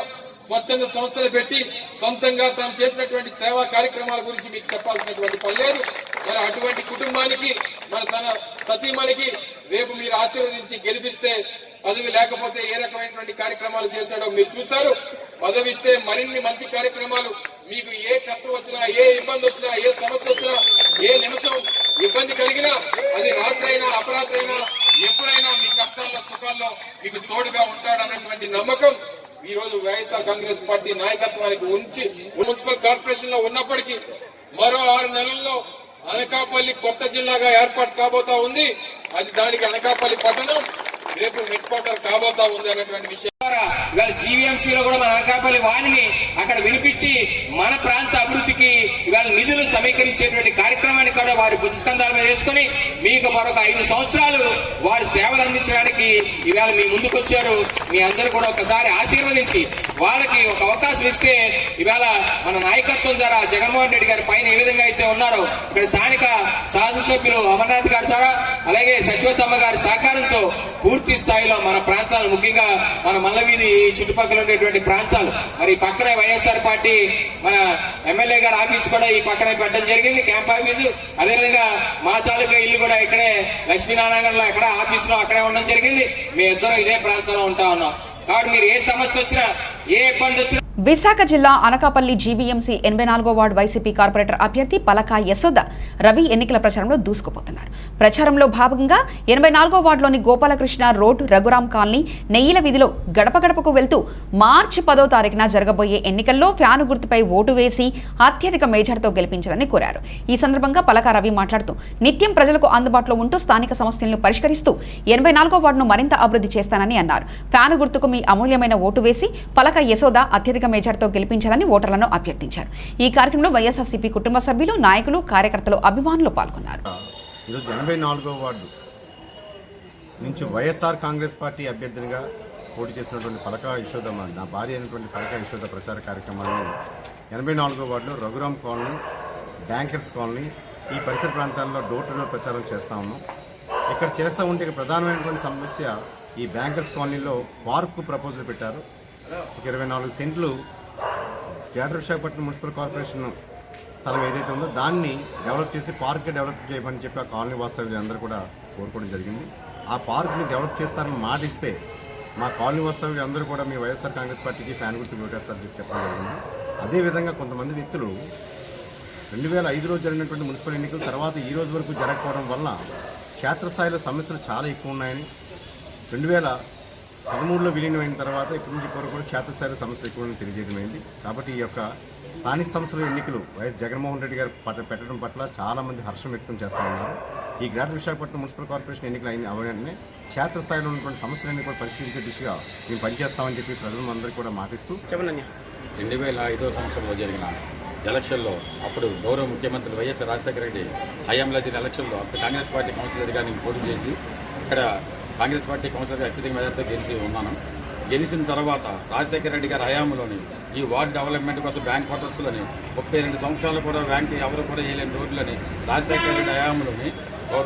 స్వచ్ఛంద సంస్థలు పెట్టి సొంతంగా తాను చేసినటువంటి సేవా కార్యక్రమాల గురించి మీకు చెప్పాల్సినటువంటి పని లేదు. మరి అటువంటి కుటుంబానికి, మన తన సతీమణికి రేపు మీరు ఆశీర్వదించి గెలిపిస్తే, పదవి లేకపోతే ఏ రకమైనటువంటి కార్యక్రమాలు చేశాడో మీరు చూశారు. పదవి ఇస్తే మరిన్ని మంచి కార్యక్రమాలు, మీకు ఏ కష్టం వచ్చినా, ఏ ఇబ్బంది వచ్చినా, ఏ సమస్య వచ్చినా, ఏ నిమిషం ఇబ్బంది కలిగినా, అది రాత్రైనా అపరాత్రైనా ఎప్పుడైనా మీ కష్టాల్లో సుఖాల్లో మీకు తోడుగా ఉంటాడన్నటువంటి నమ్మకం ఈ రోజు వైఎస్ఆర్ కాంగ్రెస్ పార్టీ నాయకత్వానికి ఉంచి మున్సిపల్ కార్పొరేషన్ లో ఉన్నప్పటికీ మరో 6 నెలల్లో అనకాపల్లి కొత్త జిల్లాగా ఏర్పాటు కాబోతా ఉంది. అది దానికి అనకాపల్లి పట్టణం రేపు హెడ్ క్వార్టర్ కాబోతా ఉంది అన్నటువంటి విషయం. ఇవాళ జీవీఎంసీలో కూడా మన అనకాపల్లి వాణిని అక్కడ వినిపించి మన ప్రాంత అభివృద్ధికి ఇవాళ నిధులు సమీకరించేటువంటి కార్యక్రమాన్ని కూడా వారి భుజస్కంధాల మీద వేసుకుని మీకు మరొక 5 సంవత్సరాలు వారు సేవలు అందించడానికి ఇవాళ మీ ముందుకు వచ్చారు. మీ అందరూ కూడా ఒకసారి ఆశీర్వదించి వాళ్ళకి ఒక అవకాశం ఇస్తే ఇవాళ మన నాయకత్వం ద్వారా జగన్మోహన్ రెడ్డి గారి పైన ఏ విధంగా అయితే ఉన్నారో ఇక్కడ స్థానిక శాసనసభ్యులు అమర్నాథ్ గారి ద్వారా, అలాగే సచివతమ్మ గారి సహకారంతో పూర్తి స్థాయిలో మన ప్రాంతాలు, ముఖ్యంగా మన మల్లవీధి చుట్టుపక్కల ఉండేటువంటి ప్రాంతాలు, మరి పక్కనే వైఎస్ఆర్ పార్టీ మన ఎమ్మెల్యే గారి ఆఫీస్ కూడా ఈ పక్కనే పెట్టడం జరిగింది, క్యాంప్ ఆఫీసు. అదేవిధంగా మా తాలూకా ఇల్లు కూడా ఇక్కడే లక్ష్మీనారాయణలో ఎక్కడ ఆఫీస్ లో అక్కడే ఉండడం జరిగింది. మీ ఇద్దరు ఇదే ప్రాంతంలో ఉంటా ఉన్నాం. కాబట్టి మీరు ఏ సమస్య వచ్చినా, ఏ ఇబ్బంది వచ్చినా. విశాఖ జిల్లా అనకాపల్లి జీవీఎంసీ 84వ వార్డు వైసీపీ కార్పొరేటర్ అభ్యర్థి పలకా యశోద రవి ఎన్నికల ప్రచారంలో దూసుకుపోతున్నారు. ప్రచారంలో భాగంగా 84వ వార్డులోని గోపాలకృష్ణ రోడ్, రఘురాం కాలనీ, నెయ్యిల వీధిలో గడప గడపకు వెళ్తూ మార్చి 10వ తారీఖున జరగబోయే ఎన్నికల్లో ఫ్యాను గుర్తుపై ఓటు వేసి అత్యధిక మేజార్టీతో గెలిపించాలని కోరారు. ఈ సందర్భంగా పలకా రవి మాట్లాడుతూ నిత్యం ప్రజలకు అందుబాటులో ఉంటూ స్థానిక సమస్యలను పరిష్కరిస్తూ 84వ వార్డును మరింత అభివృద్ధి చేస్తానని అన్నారు. ఫ్యాను గుర్తుకు మీ అమూల్యమైన ఓటు వేసి పలకా యశోద అత్యధిక మెజార్టీతో గెలిపించాలని ఓటర్లను అభ్యర్థించారు. ఈ కార్యక్రమంలో వైఎస్ఆర్సీపీ కుటుంబ సభ్యులు, నాయకులు, కార్యకర్తలు, అభిమానులు పాల్గొన్నారు. ఈరోజు 84వ వార్డు నుంచి వైఎస్ఆర్ కాంగ్రెస్ పార్టీ అభ్యర్థినిగా పోటీ చేసినటువంటి పలకా యశోదమ్మ, నా భార్య అయినటువంటి పలకా యశోద ప్రచార కార్యక్రమాన్ని 84వ వార్డులో రఘురాం కాలనీ, బ్యాంకర్స్ కాలనీ, ఈ పరిసర ప్రాంతాల్లో డోర్ టు డోర్ ప్రచారం చేస్తా ఉన్నాం. ఇక్కడ చేస్తూ ఉంటే ప్రధానమైనటువంటి సమస్య ఈ బ్యాంకర్స్ కాలనీలో పార్కు ప్రపోజల్ పెట్టారు. 24 సెంట్లు గ్రేటర్ విశాఖపట్నం మున్సిపల్ కార్పొరేషన్ స్థలం ఏదైతే ఉందో దాన్ని డెవలప్ చేసి పార్క్ డెవలప్ చేయమని చెప్పి ఆ కాలనీ వాస్తవ్యులు అందరూ కూడా కోరుకోవడం జరిగింది. ఆ పార్క్ని డెవలప్ చేస్తారని మాటిస్తే మా కాలనీ వాస్తవ్యులు అందరూ కూడా మీ వైఎస్ఆర్ కాంగ్రెస్ పార్టీకి ఫ్యాన్ గుర్తు ఓటేస్తారని చెప్పి చెప్పడం జరిగింది. అదేవిధంగా కొంతమంది వ్యక్తులు 2005లో జరిగినటువంటి మున్సిపల్ ఎన్నికల తర్వాత ఈ రోజు వరకు జరగకపోవడం వల్ల క్షేత్రస్థాయిలో సమస్యలు చాలా ఎక్కువ ఉన్నాయని, 13లో విలీనమైన తర్వాత ఇప్పటి నుంచి కూడా క్షేత్రస్థాయిలో సమస్యలు ఎక్కువ తెలియజేయడమైంది. కాబట్టి ఈ యొక్క స్థానిక సంస్థల ఎన్నికలు వైఎస్ జగన్మోహన్ రెడ్డి గారు పెట్టడం పట్ల చాలామంది హర్షం వ్యక్తం చేస్తూ ఉన్నారు. ఈ గ్రేటర్ విశాఖపట్నం మున్సిపల్ కార్పొరేషన్ ఎన్నికలు అయిన అవగానే క్షేత్రస్థాయిలో ఉన్నటువంటి సమస్యలన్నీ కూడా పరిశీలించే దిశగా మేము పనిచేస్తామని చెప్పి ప్రజలందరికీ కూడా మాటిస్తూ 2005 సంవత్సరంలో జరిగిన ఎలక్షన్లో అప్పుడు గౌరవ ముఖ్యమంత్రి వైఎస్ రాజశేఖర రెడ్డి హయాంలో జరిగిన ఎలక్షన్లో అప్పుడు కాంగ్రెస్ పార్టీ కౌన్సిలర్గా నేను పోటీ చేసి ఇక్కడ కాంగ్రెస్ పార్టీ కౌన్సిలర్గా అత్యధిక మెజార్టీతో గెలిచి ఉన్నాను. గెలిచిన తర్వాత రాజశేఖర రెడ్డి గారి హయాంలోని ఈ వార్డు డెవలప్మెంట్ కోసం బ్యాంక్ క్వార్టర్స్లోని 32 సంవత్సరాలు కూడా బ్యాంక్ ఎవరు కూడా వేయలేని రోడ్లని రాజశేఖర రెడ్డి హయాంలోని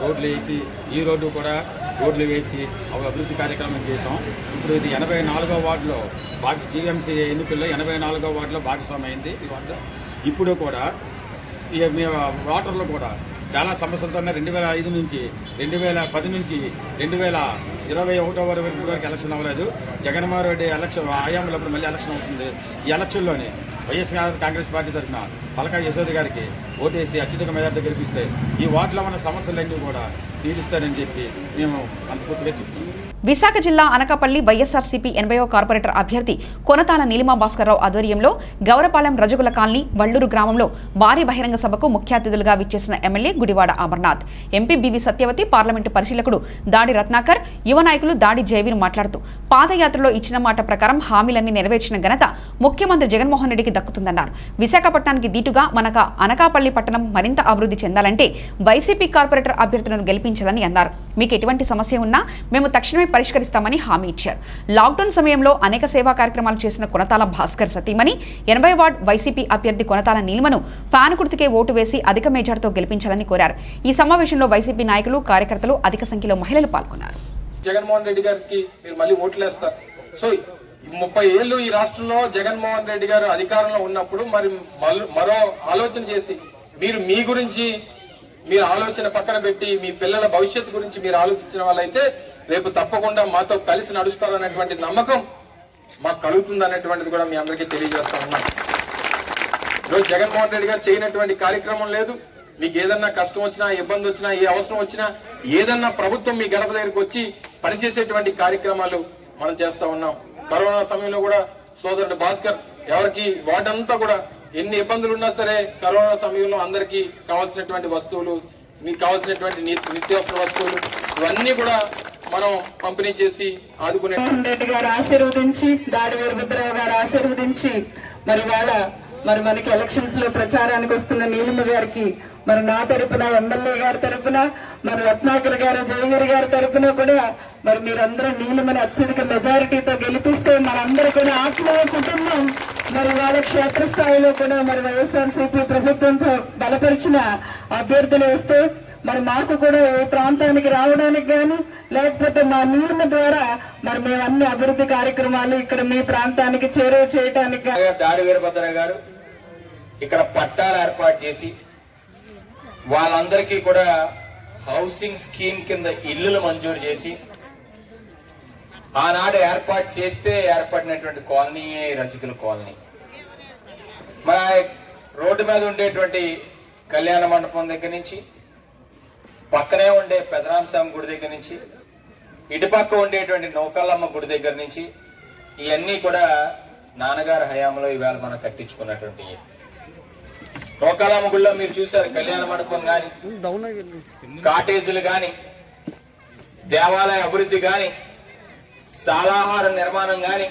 రోడ్లు వేసి ఈ రోడ్డు కూడా రోడ్లు వేసి అభివృద్ధి కార్యక్రమం చేసాం. ఇప్పుడు ఇది 84వ వార్డులో జీఎంసీ ఎన్నికల్లో 84వ వార్డులో భాగస్వామి అయింది ఈ వార్డు. ఇప్పుడు కూడా ఈ వాటర్లో కూడా చాలా సమస్యలతో 2005 నుంచి 2010 నుంచి 2021 వరకు ఎలక్షన్ అవ్వలేదు. జగన్మోహన్ రెడ్డి ఎలక్షన్ హయాంలో అప్పుడు మళ్ళీ ఎలక్షన్ అవుతుంది. ఈ ఎలక్షన్లోనే వైఎస్ఆర్ కాంగ్రెస్ పార్టీ తరఫున పలకా యశోద గారికి ఓటేసి అత్యధిక మెజార్టీ గెలిపిస్తే ఈ వార్డులో ఉన్న సమస్యలన్నీ కూడా తీరుస్తారని చెప్పి మేము మనస్ఫూర్తిగా చెప్తున్నాం. విశాఖ జిల్లా అనకాపల్లి వైఎస్ఆర్సీపీ 80వ కార్పొరేటర్ అభ్యర్థి కొనతాల నీలిమా భాస్కర్రావు ఆధ్వర్యంలో గౌరపాలెం రజగుల కాలనీ వల్లూరు గ్రామంలో భారీ బహిరంగ సభకు ముఖ్య అతిథులుగా విచ్చేసిన MLA Gudivada Amarnath, MP BV Satyavathi, parliament పరిశీలకుడు దాడి రత్నాకర్, యువ నాయకులు దాడి జయవీర్ మాట్లాడుతూ పాదయాత్రలో ఇచ్చిన మాట ప్రకారం హామీలన్నీ నెరవేర్చిన ఘనత ముఖ్యమంత్రి జగన్మోహన్ రెడ్డికి దక్కుతుందన్నారు. విశాఖపట్నానికి దీటుగా మన అనకాపల్లి పట్టణం మరింత అభివృద్ధి చెందాలంటే వైసీపీ కార్పొరేటర్ అభ్యర్థులను గెలిపించాలని అన్నారు. మీకు ఎటువంటి సమస్య ఉన్నా మేము తక్షణమే పరిష్కరిస్తామని హామీ ఇచ్చారు. లాక్డౌన్ సమయంలో అనేక సేవా కార్యక్రమాలు చేసిన కొనతాల భాస్కర్ సతీమణి 80 వార్డ్ వైసీపీ అభ్యర్థి కొనతాల నీలిమను ఫ్యాన్ గుర్తుకే ఓటు వేసి అధిక మెజార్టీతో గెలిపించాలని కోరారు. ఈ సమావేశంలో వైసీపీ నాయకులు, కార్యకర్తలు, అధిక సంఖ్యలో మహిళలు పాల్గొన్నారు. జగన్మోహన్ రెడ్డి గారికి మీరు మళ్ళీ ఓట్లేస్తారు. సో 30 ఏళ్ళు ఈ రాష్ట్రంలో జగన్మోహన్ రెడ్డి గారు అధికారంలో ఉన్నప్పుడు మరి మరో ఆలోచన చేసి మీరు మీ గురించి మీ ఆలోచన పక్కన పెట్టి మీ పిల్లల భవిష్యత్తు గురించి మీరు ఆలోచించిన వాళ్ళైతే రేపు తప్పకుండా మాతో కలిసి నడుస్తారనేటువంటి నమ్మకం మాకు కలుగుతుంది అనేటువంటిది కూడా మీ అందరికీ తెలియజేస్తా ఉన్నాం. ఈరోజు జగన్మోహన్ రెడ్డి గారు చేయనటువంటి కార్యక్రమం లేదు. మీకు ఏదన్నా కష్టం వచ్చినా, ఇబ్బంది వచ్చినా, ఏ అవసరం వచ్చినా ఏదన్నా ప్రభుత్వం మీ గడప దగ్గరికి వచ్చి పనిచేసేటువంటి కార్యక్రమాలు మనం చేస్తా ఉన్నాం. కరోనా సమయంలో కూడా సోదరుడు భాస్కర్ ఎవరికి వాటంతా కూడా ఎన్ని ఇబ్బందులు ఉన్నా సరే కరోనా సమయంలో అందరికీ కావాల్సినటువంటి వస్తువులు, మీకు కావాల్సినటువంటి నిత్యావసర వస్తువులు ఇవన్నీ కూడా మనం పంపిణీ చేసి ఆదుకునే రెడ్డి గారు ఆశీర్వదించి, దాడి వీరభద్రరావు గారు ఆశీర్వదించి మరి మనకి ఎలక్షన్స్ లో ప్రచారానికి వస్తున్న నీలిమ గారికి మరి నా తరపున, ఎమ్మెల్యే గారి తరపున, మరి రత్నాకర్ గారు, జయవీర్ గారి తరపున కూడా మరి మీరందరూ నీలిమని అత్యధిక మెజారిటీతో గెలిపిస్తే మనందరూ కూడా ఆత్మీయ కుటుంబం మరి వాళ్ళ క్షేత్రస్థాయిలో కూడా మరి వైఎస్ఆర్సీపీ ప్రభుత్వంతో బలపరిచిన అభ్యర్థులు వస్తే మరి మాకు కూడా ఈ ప్రాంతానికి రావడానికి కానీ లేకపోతే మా నీలిమ ద్వారా మరి మేము అన్ని అభివృద్ధి కార్యక్రమాలు ఇక్కడ మీ ప్రాంతానికి చేరువ చేయడానికి దాడి వీరభద్రరావు గారు ఇక్కడ పట్టాలు ఏర్పాటు చేసి వాళ్ళందరికీ కూడా హౌసింగ్ స్కీమ్ కింద ఇల్లులు మంజూరు చేసి ఆనాడు ఏర్పాటు చేస్తే ఏర్పడినటువంటి కాలనీ రజకుల కాలనీ. మరి రోడ్డు మీద ఉండేటువంటి కళ్యాణ మండపం దగ్గర నుంచి, పక్కనే ఉండే పెదరామస్వామి గుడి దగ్గర నుంచి, ఇటుపక్క ఉండేటువంటి నౌకల్లమ్మ గుడి దగ్గర నుంచి ఇవన్నీ కూడా నాన్నగారి హయాంలో ఈవేళ మనం కట్టించుకున్నటువంటి నౌకల్లమ్మ గుడిలో మీరు చూశారు కళ్యాణ మండపం గాని, కాటేజీలు గాని, దేవాలయ అభివృద్ధి గాని, శాలాహార నిర్మాణం గాని.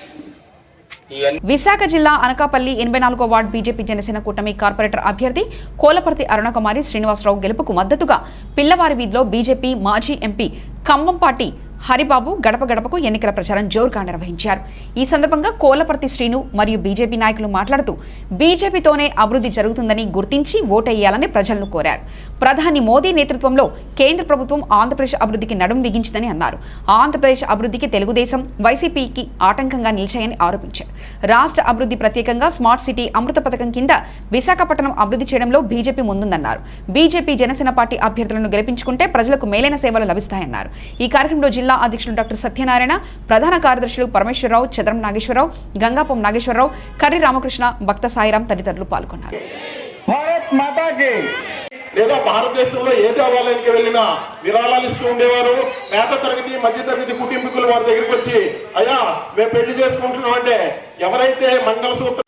విశాఖ జిల్లా అనకాపల్లి 84వ వార్డు బీజేపీ జనసేన కూటమి కార్పొరేటర్ అభ్యర్థి కోలపర్తి అరుణకుమారి శ్రీనివాసరావు గెలుపుకు మద్దతుగా పిల్లవారి వీధిలో బీజేపీ మాజీ ఎంపీ కంబంపాటి హరిబాబు గడప గడపకు ఎన్నికల ప్రచారం జోరుగా నిర్వహించారు. ఈ సందర్భంగా కోలపర్తి శ్రీను మరియు బీజేపీ నాయకులు మాట్లాడుతూ బీజేపీతోనే అభివృద్ధి జరుగుతుందని గుర్తించి ఓటేయాలని ప్రజలను కోరారు. ప్రధాని మోదీ నేతృత్వంలో కేంద్ర ప్రభుత్వం ఆంధ్రప్రదేశ్ అభివృద్ధికి నడుం బిగించిందని అన్నారు. ఆంధ్రప్రదేశ్ అభివృద్ధికి తెలుగుదేశం, వైసీపీకి ఆటంకంగా నిలిచాయని ఆరోపించారు. రాష్ట్ర అభివృద్ధి ప్రత్యేకంగా స్మార్ట్ సిటీ అమృత పథకం కింద విశాఖపట్నం అభివృద్ధి చేయడంలో బీజేపీ ముందుందన్నారు. బీజేపీ జనసేన పార్టీ అభ్యర్థులను గెలిపించుకుంటే ప్రజలకు మేలైన సేవలు లభిస్తాయన్నారు. ఈ కార్యక్రమంలో జిల్లా అధ్యక్షులు డాక్టర్ సత్యనారాయణ, ప్రధాన కార్యదర్శులు పరమేశ్వరరావు, చదరం నాగేశ్వరరావు, గంగాపం నాగేశ్వరరావు, కర్రి రామకృష్ణ, భక్త సాయిరాం తదితరులు పాల్గొన్నారు. లేదా భారతదేశంలో ఏ దేవాలయానికి వెళ్ళినా విరాళాలు ఇస్తూ ఉండేవారు. పేద తరగతి మధ్య తరగతి కుటుంబీకులు వారి దగ్గరికి వచ్చి, అయ్యా మేము పెళ్లి చేసుకుంటున్నాం అంటే ఎవరైతే మంగళసూత్రం,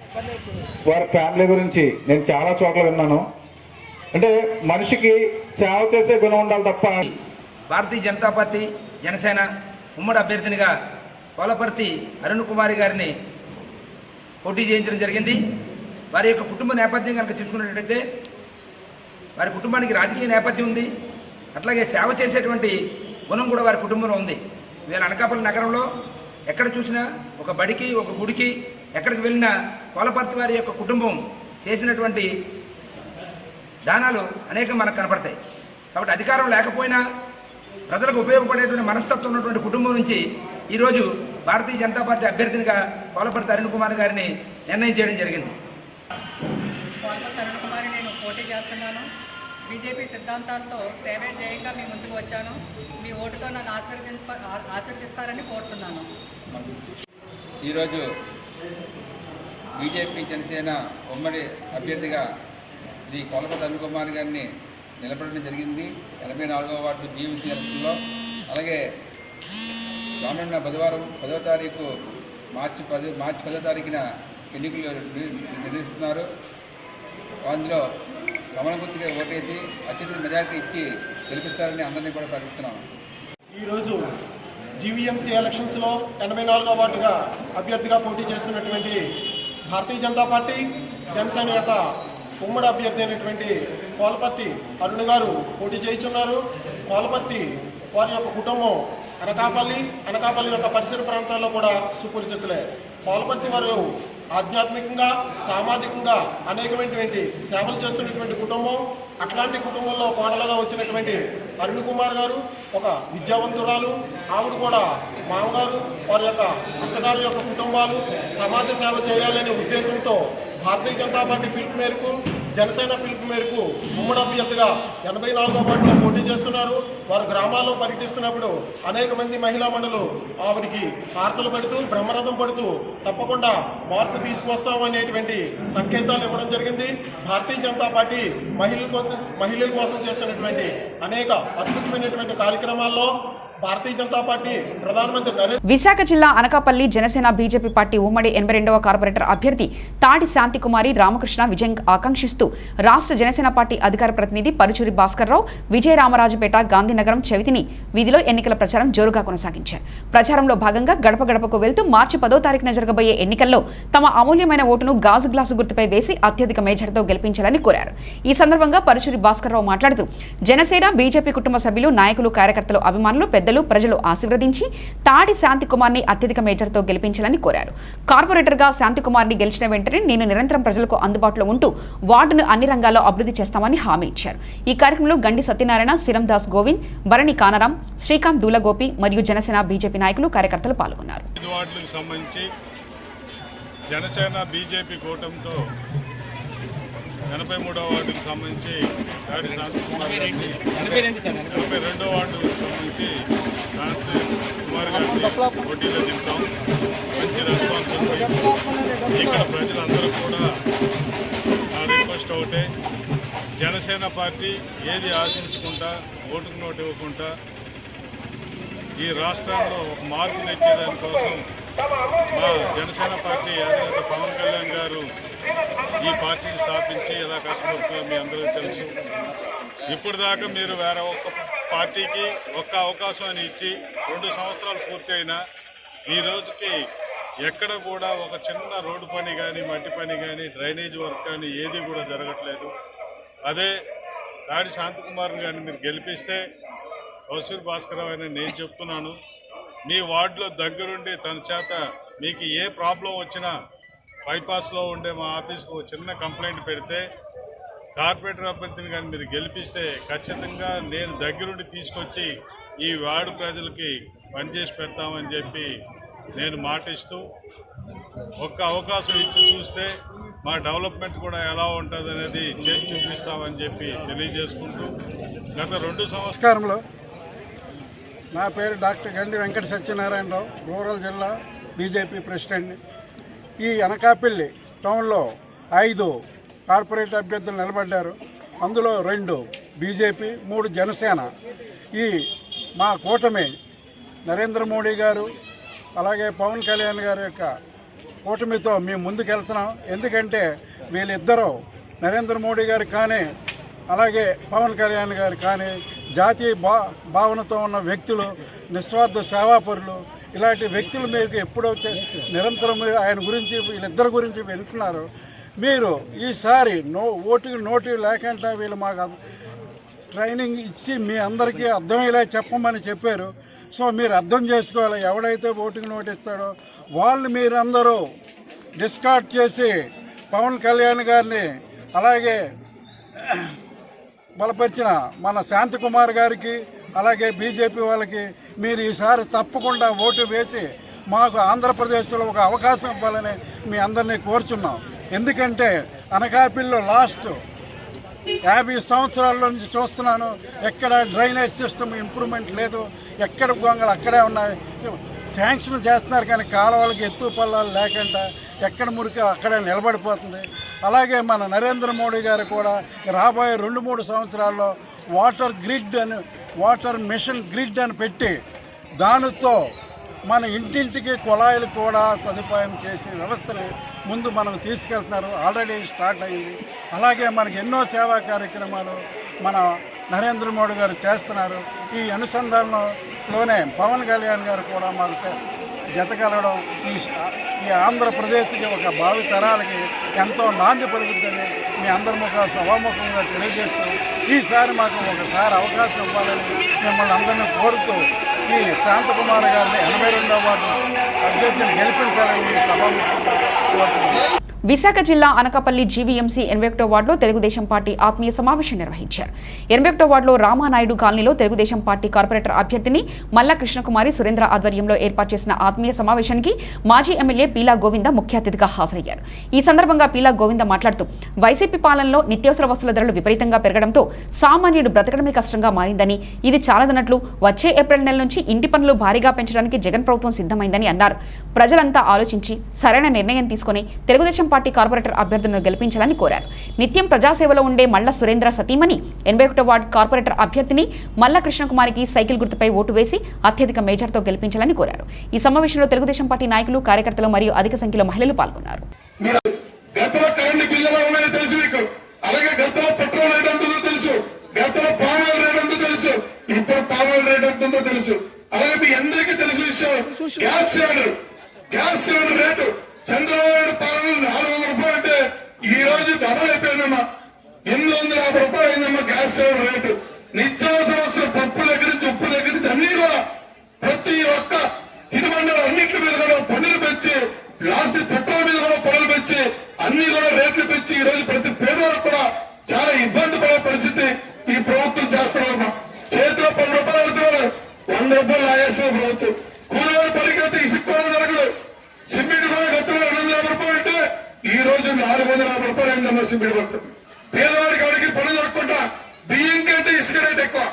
వారి ఫ్యామిలీ గురించి నేను చాలా చోట్ల విన్నాను. అంటే మనిషికి సేవ చేసే గుణం ఉండాలి తప్ప. భారతీయ జనతా పార్టీ జనసేన ఉమ్మడి అభ్యర్థినిగా పోలపర్తి అరుణ్ కుమారి గారిని పోటీ చేయించడం జరిగింది. వారి యొక్క కుటుంబ నేపథ్యం కనుక చూసుకున్నట్లయితే వారి కుటుంబానికి రాజకీయ నేపథ్యం ఉంది, అట్లాగే సేవ చేసేటువంటి గుణం కూడా వారి కుటుంబంలో ఉంది. వీళ్ళ అనకాపల్లి నగరంలో ఎక్కడ చూసినా ఒక బడికి ఒక గుడికి ఎక్కడికి వెళ్ళినా పోలపర్తి వారి యొక్క కుటుంబం చేసినటువంటి దానాలు అనేకం మనకు కనపడతాయి. కాబట్టి అధికారం లేకపోయినా ప్రజలకు ఉపయోగపడేటువంటి మనస్తత్వం ఉన్నటువంటి కుటుంబం నుంచి ఈరోజు భారతీయ జనతా పార్టీ అభ్యర్థినిగా పోలపర్తి అరుణ్ కుమార్ గారిని నిర్ణయం చేయడం జరిగింది. పోలపర్తి అరుణ్ కుమార్ నేను పోటీ చేస్తున్నాను. బీజేపీ సిద్ధాంతాలతో సేవే జయంగా మీ ముందుకు వచ్చాను. మీ ఓటుతో నన్ను ఆశీర్వదిస్తారని కోరుతున్నాను. ఈరోజు బీజేపీ జనసేన ఉమ్మడి అభ్యర్థిగా శ్రీ పోలపర్తి అరుణ్ కుమార్ గారిని నిలబడడం జరిగింది 84వ వార్డు జీవీసీ ఎలక్షన్లో. అలాగే రానున్న బుధవారం 10వ తారీఖు మార్చి 10వ తారీఖున ఎన్నికలు నిర్వహిస్తున్నారు. అందులో గమన గుర్తుగా ఓటేసి అత్యధిక మెజార్టీ ఇచ్చి గెలిపిస్తారని అందరినీ కూడా ప్రకటిస్తున్నాము. ఈరోజు జీవీఎంసీ ఎలక్షన్స్లో 84వ వార్డుగా అభ్యర్థిగా పోటీ చేస్తున్నటువంటి భారతీయ జనతా పార్టీ జనసేన యొక్క ఉమ్మడి అభ్యర్థి అయినటువంటి పోలపర్తి అరుణ్ గారు పోటీ చేయించున్నారు. పోలపర్తి వారి యొక్క కుటుంబం అనకాపల్లి యొక్క పరిసర ప్రాంతాల్లో కూడా సుపరిచితులే. పోలపర్తి వారు ఆధ్యాత్మికంగా సామాజికంగా అనేకమైనటువంటి సేవలు చేస్తున్నటువంటి కుటుంబం. అట్లాంటి కుటుంబంలో కోడలుగా వచ్చినటువంటి అరుణ్ కుమార్ గారు ఒక విద్యావంతురాలు. ఆవిడ కూడా మామగారు వారి యొక్క అత్తగారి యొక్క కుటుంబాలు సమాజ సేవ చేయాలనే ఉద్దేశంతో భారతీయ జనతా పార్టీ పిలుపు మేరకు జనసేన పిలుపు మేరకు ఉమ్మడి అభ్యర్థిగా 84వ వార్డులో పోటీ చేస్తున్నారు. వారు గ్రామాల్లో పర్యటిస్తున్నప్పుడు అనేక మంది మహిళా మండలు ఆవిడికి వార్తలు పెడుతూ బ్రహ్మరథం పడుతూ తప్పకుండా మార్పు తీసుకొస్తామనేటువంటి సంకేతాలు ఇవ్వడం జరిగింది. భారతీయ జనతా పార్టీ మహిళల కోసం చేస్తున్నటువంటి అనేక అద్భుతమైనటువంటి కార్యక్రమాల్లో భారతీయ జనతా పార్టీ ప్రధానమంత్రి విశాఖ జిల్లా అనకాపల్లి జనసేన బీజేపీ పార్టీ ఉమ్మడి 82వ కార్పొరేటర్ అభ్యర్థి తాడి శాంతికుమారి రామకృష్ణ విజయం ఆకాంక్షిస్తూ రాష్ట్ర జనసేన పార్టీ అధికార ప్రతినిధి పరుచూరి భాస్కర్రావు విజయరామరాజుపేట గాంధీనగరం చవితిని వీధిలో ఎన్నికల ప్రచారం జోరుగా కొనసాగించారు. ప్రచారంలో భాగంగా గడప గడపకు వెళ్తూ మార్చి 10వ తారీఖున జరగబోయే ఎన్నికల్లో తమ అమూల్యమైన ఓటును గాజు గ్లాసు గుర్తుపై వేసి అత్యధిక మేజర్తో గెలిపించాలని కోరారు. ఈ సందర్భంగా పరుచూరి భాస్కర్రావు మాట్లాడుతూ జనసేన బీజేపీ కుటుంబ సభ్యులు నాయకులు కార్యకర్తలు అభిమానులు పెద్దలు ప్రజలు ఆశీర్వదించి తాడి శాంతికుమార్ని అత్యధిక మేజర్తో గెలిపించాలని కోరారు. కార్పొరేటర్గా శాంతికుమార్ని గెలిచిన వెంటనే నేను నిరంతరం ప్రజలకు అందుబాటులో ఉంటూ వార్డును అన్ని రంగాల్లో అభివృద్ధి చేస్తామని హామీ ఇచ్చారు. ఈ కార్యక్రమంలో గండి సత్యనారాయణ, సిరందాస్ గోవింద్, భరణి కానారాం, శ్రీకాంత్ దూలగోపి మరియు జనసేన బీజేపీ నాయకులు కార్యకర్తలు పాల్గొన్నారు. జనసేన బీజేపీ కూటమితో 83వ వార్డుకు సంబంధించి తాడి శాంతికుమార్ గారిని 82వ వార్డుకు సంబంధించి శాంతికుమార్ గారిని పోటీలో దింపాం. మంచి రెస్పాన్స్ ఉంది. ఇక్కడ ప్రజలందరూ కూడా నా రిక్వెస్ట్ ఒకటే, జనసేన పార్టీ ఏది ఆశించుకుంటా ఓటుకు నోటు ఇవ్వకుండా ఈ రాష్ట్రంలో ఒక మార్పు తెచ్చేదానికోసం మా జనసేన పార్టీ అధినేత పవన్ కళ్యాణ్ గారు ఈ పార్టీని స్థాపించి ఎలా కష్టపడుతుందో మీ అందరికీ తెలుసు. ఇప్పుడు దాకా మీరు వేరే ఒక్క పార్టీకి ఒక్క అవకాశం అని ఇచ్చి 2 సంవత్సరాలు పూర్తయినా ఈ రోజుకి ఎక్కడ కూడా ఒక చిన్న రోడ్డు పని కానీ మట్టి పని కానీ డ్రైనేజ్ వర్క్ కానీ ఏది కూడా జరగట్లేదు. అదే తాడి శాంతికుమార్ గారిని మీరు గెలిపిస్తే పరుచూరి భాస్కర్రావు అని నేను చెప్తున్నాను, మీ వార్డులో దగ్గరుండి తన చేత మీకు ఏ ప్రాబ్లం వచ్చినా బైపాస్లో ఉండే మా ఆఫీస్కు చిన్న కంప్లైంట్ పెడితే కార్పొరేటర్ అభ్యర్థిని కానీ మీరు గెలిపిస్తే ఖచ్చితంగా నేను దగ్గరుండి తీసుకొచ్చి ఈ వార్డు ప్రజలకి పనిచేసి పెడతామని చెప్పి నేను మాటిస్తూ ఒక్క అవకాశం ఇచ్చి చూస్తే మా డెవలప్మెంట్ కూడా ఎలా ఉంటుంది అనేది చేసి చూపిస్తామని చెప్పి తెలియజేసుకుంటూ గత 2 సంవత్సరాల్లో నా పేరు డాక్టర్ గండి వెంకట సత్యనారాయణరావు, రూరల్ జిల్లా బీజేపీ ప్రెసిడెంట్. ఈ అనకాపల్లి టౌన్లో 5 కార్పొరేట్ అభ్యర్థులు నిలబడ్డారు. అందులో 2 బీజేపీ, 3 జనసేన. ఈ మా కూటమి నరేంద్ర మోడీ గారు అలాగే పవన్ కళ్యాణ్ గారి యొక్క కూటమితో మేము ముందుకెళ్తున్నాం. ఎందుకంటే వీళ్ళిద్దరూ నరేంద్ర మోడీ గారు కానీ అలాగే పవన్ కళ్యాణ్ గారు కానీ జాతీయ భావనతో ఉన్న వ్యక్తులు, నిస్వార్థ సేవాపరులు. ఇలాంటి వ్యక్తులు మీకు ఎప్పుడైతే నిరంతరం ఆయన గురించి వీళ్ళిద్దరి గురించి వింటున్నారు, మీరు ఈసారి ఓటుకి నోటు లేకుండా వీళ్ళు మాకు ట్రైనింగ్ ఇచ్చి మీ అందరికీ అర్థమయ్యేలా చెప్పమని చెప్పారు. సో మీరు అర్థం చేసుకోవాలి. ఎవడైతే ఓటుకి నోటు ఇస్తాడో వాళ్ళు మీరందరూ డిస్కార్డ్ చేసి పవన్ కళ్యాణ్ గారిని అలాగే బలపరిచిన మన శాంతకుమార్ గారికి అలాగే బీజేపీ వాళ్ళకి మీరు ఈసారి తప్పకుండా ఓటు వేసి మాకు ఆంధ్రప్రదేశ్లో ఒక అవకాశం ఇవ్వాలని మీ అందరినీ కోరుచున్నాం. ఎందుకంటే అనకాపల్లిలో లాస్ట్ 50 సంవత్సరాల నుంచి చూస్తున్నాను, ఎక్కడ డ్రైనేజ్ సిస్టమ్ ఇంప్రూవ్మెంట్ లేదు, ఎక్కడ గొంగలు అక్కడే ఉన్నాయి. శాంక్షన్ చేస్తున్నారు కానీ కాలువలకి ఎత్తు పల్లాలు లేకుండా ఎక్కడ మురికి అక్కడే నిలబడిపోతుంది. అలాగే మన నరేంద్ర మోడీ గారు కూడా రాబోయే 2-3 సంవత్సరాల్లో వాటర్ మిషన్ గ్రిడ్ అని పెట్టి దానితో మన ఇంటింటికి కుళాయిలు కూడా సదుపాయం చేసే వ్యవస్థని ముందు మనం తీసుకెళ్తున్నారు. ఆల్రెడీ స్టార్ట్ అయింది. అలాగే మనకి ఎన్నో సేవా కార్యక్రమాలు మన నరేంద్ర మోడీ గారు చేస్తున్నారు. ఈ అనుసంధానంలోనే పవన్ కళ్యాణ్ గారు కూడా మాకు జతకలడం ఈ ఆంధ్రప్రదేశ్కి ఒక భావి తరాలకి ఎంతో నాంది పలుకుతుందని మీ అందరి సభాముఖంగా తెలియజేస్తూ ఈసారి మాకు ఒకసారి అవకాశం ఇవ్వాలని మిమ్మల్ని అందరినీ కోరుతూ ఈ శాంతకుమార్ గారిని 82వ వార్డు అభ్యర్థిని గెలిపించాలని సభాముఖంగా కోరుతున్నాను. విశాఖ జిల్లా అనకాపల్లి జీవీఎంసీ 81వ వార్డులో తెలుగుదేశం పార్టీ ఆత్మీయ సమావేశం నిర్వహించారు. 81వ వార్డులో రామానాయుడు కాలనీలో తెలుగుదేశం పార్టీ కార్పొరేటర్ అభ్యర్థిని మల్లా కృష్ణకుమారి సురేంద్ర ఆధ్వర్యంలో ఏర్పాటు చేసిన ఆత్మీయ సమావేశానికి మాజీ ఎమ్మెల్యే పీలా గోవింద ముఖ్య అతిథిగా హాజరయ్యారు. ఈ సందర్భంగా పీలా గోవింద మాట్లాడుతూ వైసీపీ పాలనలో నిత్యావసర వస్తువుల ధరలు విపరీతంగా పెరగడంతో సామాన్యుడు బ్రతకడమే కష్టంగా మారిందని, ఇది చాలదన్నట్లు వచ్చే ఏప్రిల్ నెల నుంచి ఇంటి పన్నులు భారీగా పెంచడానికి జగన్ ప్రభుత్వం సిద్ధమైందని అన్నారు. ప్రజలంతా ఆలోచించి సరైన నిర్ణయం తీసుకుని తెలుగుదేశం పార్టీ కార్పొరేటర్ అభ్యర్థులను గెలిపించాలని కోరారు. నిత్యం ప్రజాసేవలో ఉండే మల్ల సురేంద్ర సతీమణి 81వ వార్డు కార్పొరేటర్ అభ్యర్థిని మల్ల కృష్ణకుమారికి సైకిల్ గుర్తుపై ఓటు వేసి అత్యధిక మేజర్తో గెలిపించాలని కోరారు. ఈ సమావేశంలో తెలుగుదేశం పార్టీ నాయకులు, కార్యకర్తలు మరియు అధిక సంఖ్యలో మహిళలు పాల్గొన్నారు. చంద్రబాబు పాలన 400 రూపాయలు అంటే ఈ రోజు డబల్ అయిపోయిందమ్మా. 850 రూపాయలు అయిందమ్మా గ్యాస్ సిలిండర్ రేటు. నిత్యావసర వస్తువులు పప్పు దగ్గర నుంచి ఉప్పు దగ్గర నుంచి అన్ని కూడా ప్రతి ఒక్క తినుబండలు అన్నింటి మీద కూడా పన్నులు పెంచి, లాస్ట్ పెట్రోల్ మీద కూడా పన్నులు పెంచి అన్ని కూడా రేట్లు పెంచి ఈ రోజు ప్రతి పేదవాళ్ళు కూడా చాలా ఇబ్బంది పడే పరిస్థితి ఈ ప్రభుత్వం చేస్తున్నారమ్మా. చేతిలో 10 రూపాయలు అవుతున్నారు, 100 రూపాయలు లాగేస్తున్న ప్రభుత్వం. కూలీవారి పనికైతే ఇసుక్కోవడం జరగదు. సిమెంట్ కూడా గతంలో 250 రూపాయలు అంటే ఈ రోజు 450 రూపాయలు అయిందమ్మా సిమెంట్ బస్సు. పేదవాడికి ఎవరికి పనులు దొరకకుండా బియ్యం కంటే ఇసుక రేటు ఎక్కువ.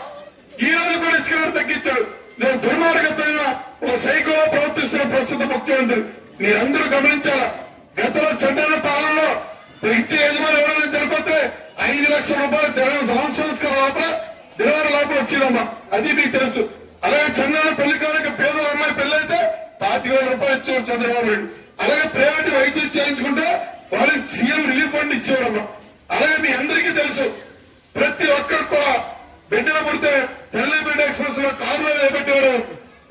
ఈ రోజు కూడా ఇసుక రేటు తగ్గించాడు. నేను దుర్మార్గంగా ఓ సైకోలో ప్రవర్తిస్తున్న ప్రస్తుత ముఖ్యమంత్రి మీరందరూ గమనించాలా. గతంలో చంద్రన్న పాలనలో ఇంటి యజమాని ఎవరైనా చనిపోతే 5 లక్షల రూపాయలు సంవత్సరం లోపల డెలివరీ లోపల వచ్చిందమ్మా. అది మీకు తెలుసు. అలాగే చంద్రన్న పెళ్లి కానుక పేదల అమ్మాయి పెళ్లైతే 25,000 రూపాయలు ఇచ్చేవాడు చంద్రబాబు నాయుడు. అలాగే ప్రైవేట్ వైద్యం చేయించుకుంటే వాళ్ళకి సీఎం రిలీఫ్ ఫండ్ ఇచ్చేవాడమ్మా. అలాగే మీ అందరికీ తెలుసు, ప్రతి ఒక్కరు కూడా బిడ్డలు పుడితే తల్లి బిడ్డ ఎక్స్ప్రెస్ లో కారులో వేయబెట్టేవాడు.